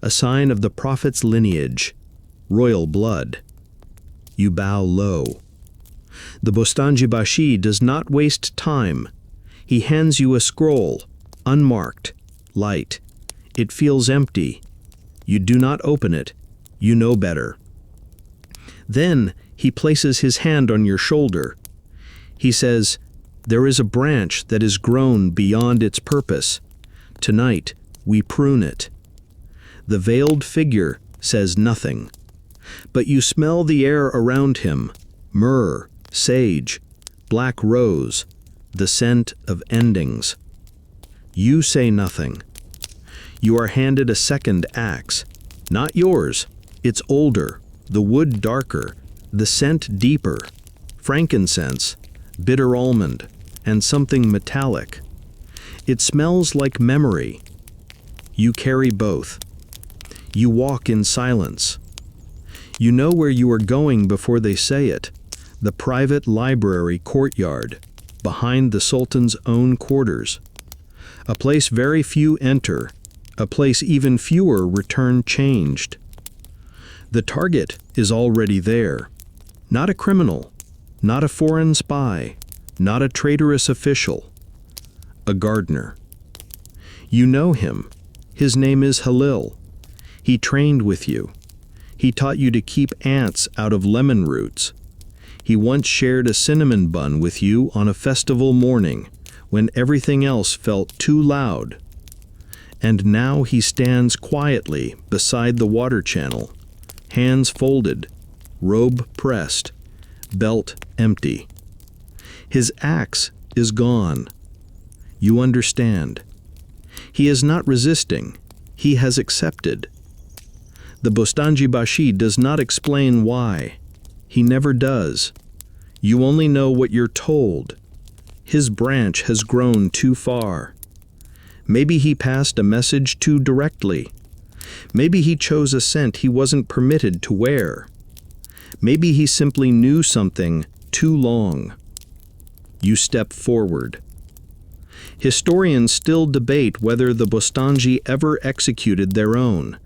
S1: a sign of the prophet's lineage, royal blood. You bow low. The Bostanji Bashi does not waste time. He hands you a scroll, unmarked, light. It feels empty. You do not open it. You know better. Then he places his hand on your shoulder. He says, "There is a branch that is grown beyond its purpose. Tonight we prune it." The veiled figure says nothing. But you smell the air around him, myrrh, sage, black rose, the scent of endings. You say nothing. You are handed a second axe. Not yours. It's older, the wood darker, the scent deeper, frankincense, bitter almond, and something metallic. It smells like memory. You carry both. You walk in silence. You know where you are going before they say it. The private library courtyard, behind the Sultan's own quarters. A place very few enter, a place even fewer return changed. The target is already there. Not a criminal, not a foreign spy, not a traitorous official. A gardener. You know him. His name is Halil. He trained with you. He taught you to keep ants out of lemon roots. He once shared a cinnamon bun with you on a festival morning when everything else felt too loud. And now he stands quietly beside the water channel, hands folded, robe pressed, belt empty. His axe is gone. You understand. He is not resisting. He has accepted. The Bostanji Bashi does not explain why. He never does. You only know what you're told. His branch has grown too far. Maybe he passed a message too directly. Maybe he chose a scent he wasn't permitted to wear. Maybe he simply knew something too long. You step forward. Historians still debate whether the Bostanji ever executed their own.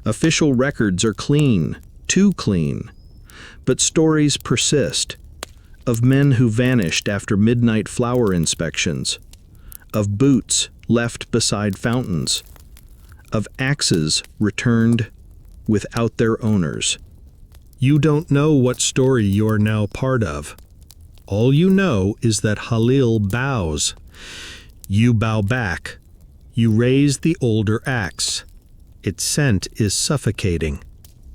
S1: Official records are clean, too clean. But stories persist. Of men who vanished after midnight flower inspections. Of boots left beside fountains. Of axes returned without their owners. You don't know what story you are now part of. All you know is that Halil bows. You bow back. You raise the older axe. Its scent is suffocating,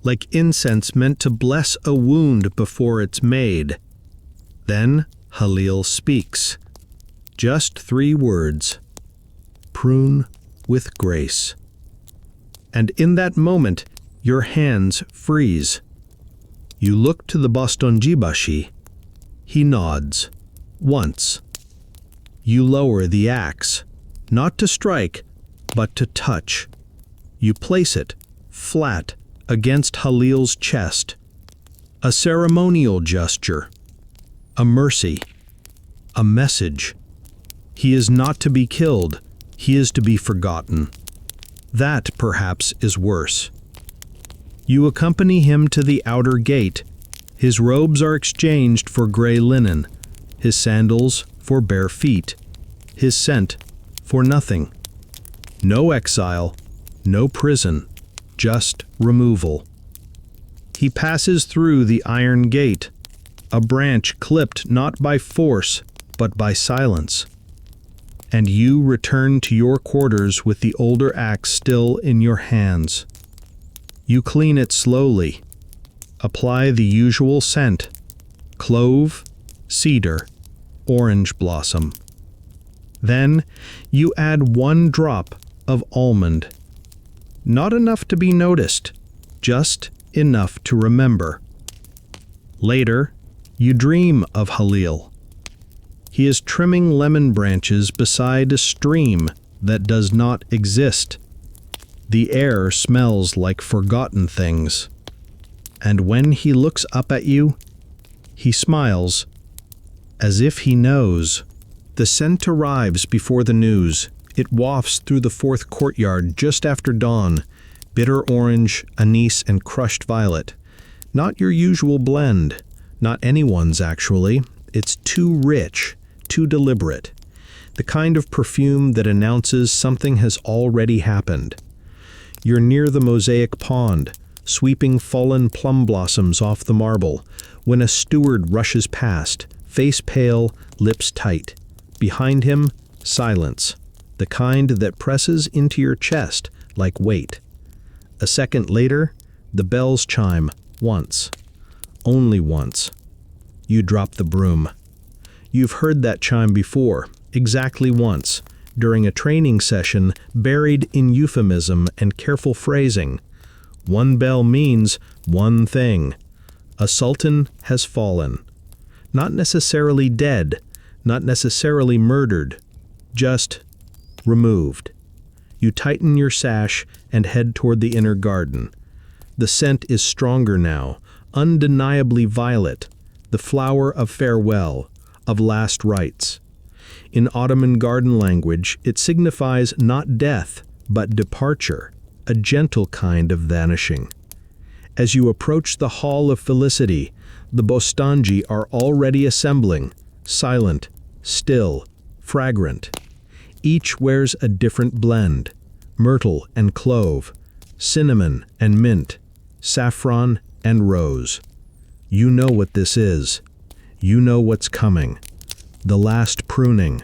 S1: like incense meant to bless a wound before it's made. Then Halil speaks. Just 3 words. Prune with grace. And in that moment, your hands freeze. You look to the Bostanji Bashi. He nods. Once. You lower the axe, not to strike, but to touch. You place it, flat, against Halil's chest. A ceremonial gesture. A mercy. A message. He is not to be killed. He is to be forgotten. That, perhaps, is worse. You accompany him to the outer gate. His robes are exchanged for gray linen, his sandals for bare feet, his scent for nothing. No exile, no prison, just removal. He passes through the iron gate, a branch clipped not by force, but by silence. And you return to your quarters with the older axe still in your hands. You clean it slowly. Apply the usual scent: clove, cedar, orange blossom. Then you add 1 drop of almond. Not enough to be noticed, just enough to remember. Later, You dream of Halil. He is trimming lemon branches beside a stream that does not exist. The air smells like forgotten things. And when he looks up at you, he smiles, as if he knows. The scent arrives before the news. It wafts through the fourth courtyard just after dawn. Bitter orange, anise, and crushed violet. Not your usual blend. Not anyone's, actually. It's too rich, too deliberate. The kind of perfume that announces something has already happened. You're near the mosaic pond, sweeping fallen plum blossoms off the marble, when a steward rushes past, face pale, lips tight. Behind him, silence, the kind that presses into your chest like weight. A second later, the bells chime, once. Only once. You drop the broom. You've heard that chime before, exactly once, during a training session buried in euphemism and careful phrasing. One bell means one thing. A sultan has fallen. Not necessarily dead, not necessarily murdered, just removed. You tighten your sash and head toward the inner garden. The scent is stronger now, undeniably violet, the flower of farewell, of last rites. In Ottoman garden language, it signifies not death, but departure, a gentle kind of vanishing. As you approach the Hall of Felicity, the Bostanji are already assembling, silent, still, fragrant. Each wears a different blend: myrtle and clove, cinnamon and mint, saffron and rose. You know what this is. You know what's coming. The last pruning.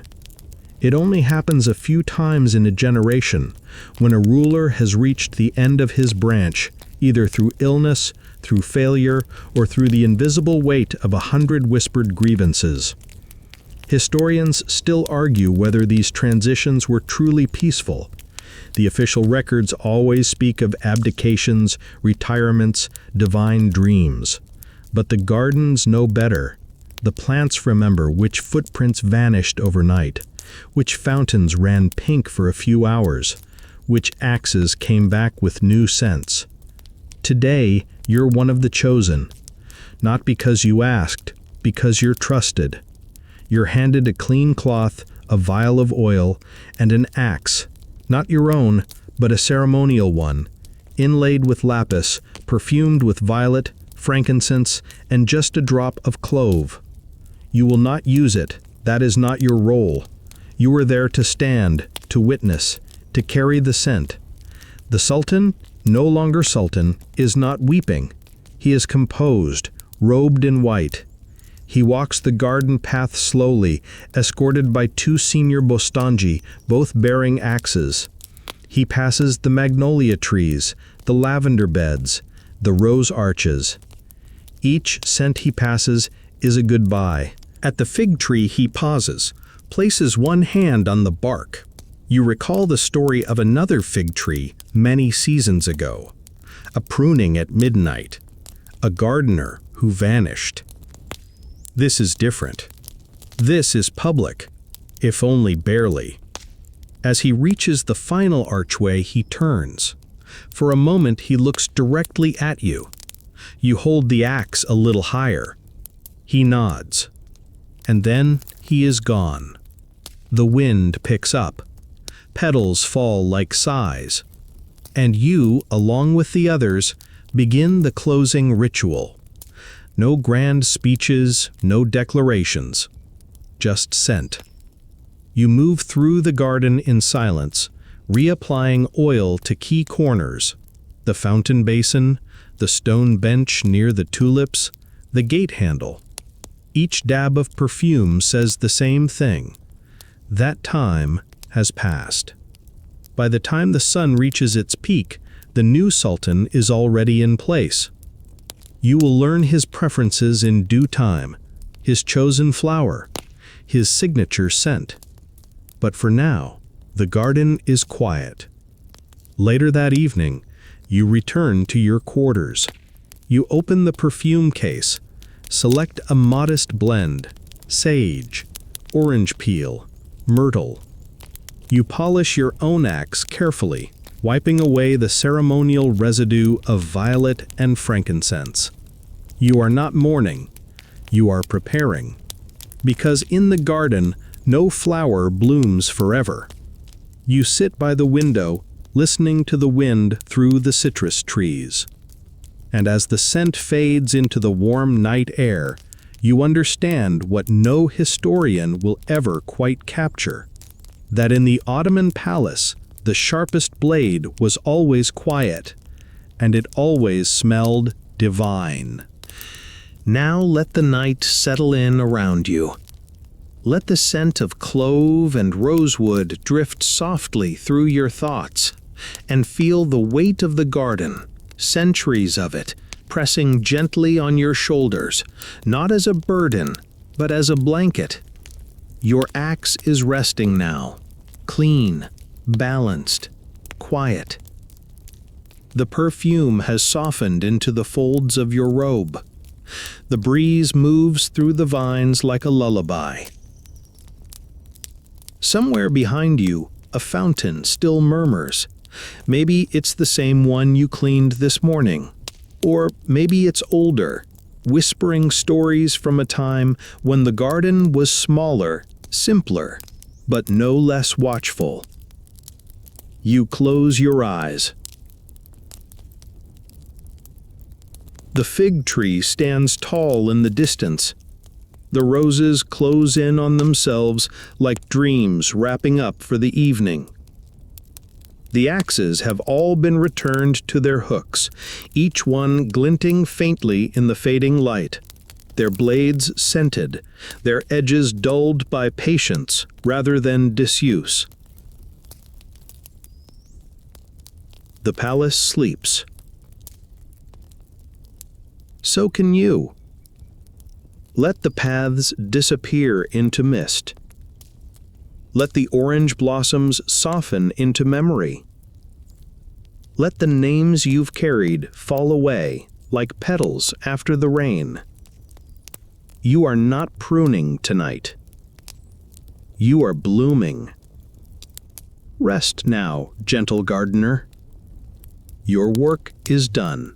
S1: It only happens a few times in a generation, when a ruler has reached the end of his branch, either through illness, through failure, or through the invisible weight of 100 whispered grievances. Historians still argue whether these transitions were truly peaceful. The official records always speak of abdications, retirements, divine dreams. But the gardens know better. The plants remember which footprints vanished overnight, which fountains ran pink for a few hours, which axes came back with new scents. Today, you're one of the chosen. Not because you asked, because you're trusted. You're handed a clean cloth, a vial of oil, and an axe, not your own, but a ceremonial one, inlaid with lapis, perfumed with violet, frankincense, and just a drop of clove. You will not use it. That is not your role. You are there to stand, to witness, to carry the scent. The Sultan, no longer Sultan, is not weeping. He is composed, robed in white. He walks the garden path slowly, escorted by 2 senior Bostanji, both bearing axes. He passes the magnolia trees, the lavender beds, the rose arches. Each scent he passes is a goodbye. At the fig tree he pauses, places one hand on the bark. You recall the story of another fig tree many seasons ago. A pruning at midnight. A gardener who vanished. This is different. This is public, if only barely. As he reaches the final archway, he turns. For a moment, he looks directly at you. You hold the axe a little higher. He nods. And then he is gone. The wind picks up. Petals fall like sighs. And you, along with the others, begin the closing ritual. No grand speeches, no declarations. Just scent. You move through the garden in silence, reapplying oil to key corners: the fountain basin, the stone bench near the tulips, the gate handle. Each dab of perfume says the same thing. That time has passed. By the time the sun reaches its peak, the new sultan is already in place. You will learn his preferences in due time, his chosen flower, his signature scent. But for now, the garden is quiet. Later that evening, you return to your quarters. You open the perfume case. Select a modest blend: sage, orange peel, myrtle. You polish your own axe carefully, wiping away the ceremonial residue of violet and frankincense. You are not mourning, you are preparing. Because in the garden, no flower blooms forever. You sit by the window, listening to the wind through the citrus trees. And as the scent fades into the warm night air, you understand what no historian will ever quite capture: that in the Ottoman palace, the sharpest blade was always quiet, and it always smelled divine. Now let the night settle in around you. Let the scent of clove and rosewood drift softly through your thoughts, and feel the weight of the garden, centuries of it, pressing gently on your shoulders, not as a burden, but as a blanket. Your axe is resting now, clean, balanced, quiet. The perfume has softened into the folds of your robe. The breeze moves through the vines like a lullaby. Somewhere behind you, a fountain still murmurs. Maybe it's the same one you cleaned this morning. Or maybe it's older, whispering stories from a time when the garden was smaller, simpler, but no less watchful. You close your eyes. The fig tree stands tall in the distance. The roses close in on themselves like dreams wrapping up for the evening. The axes have all been returned to their hooks, each one glinting faintly in the fading light, their blades scented, their edges dulled by patience rather than disuse. The palace sleeps. So can you. Let the paths disappear into mist. Let the orange blossoms soften into memory. Let the names you've carried fall away like petals after the rain. You are not pruning tonight. You are blooming. Rest now, gentle gardener. Your work is done.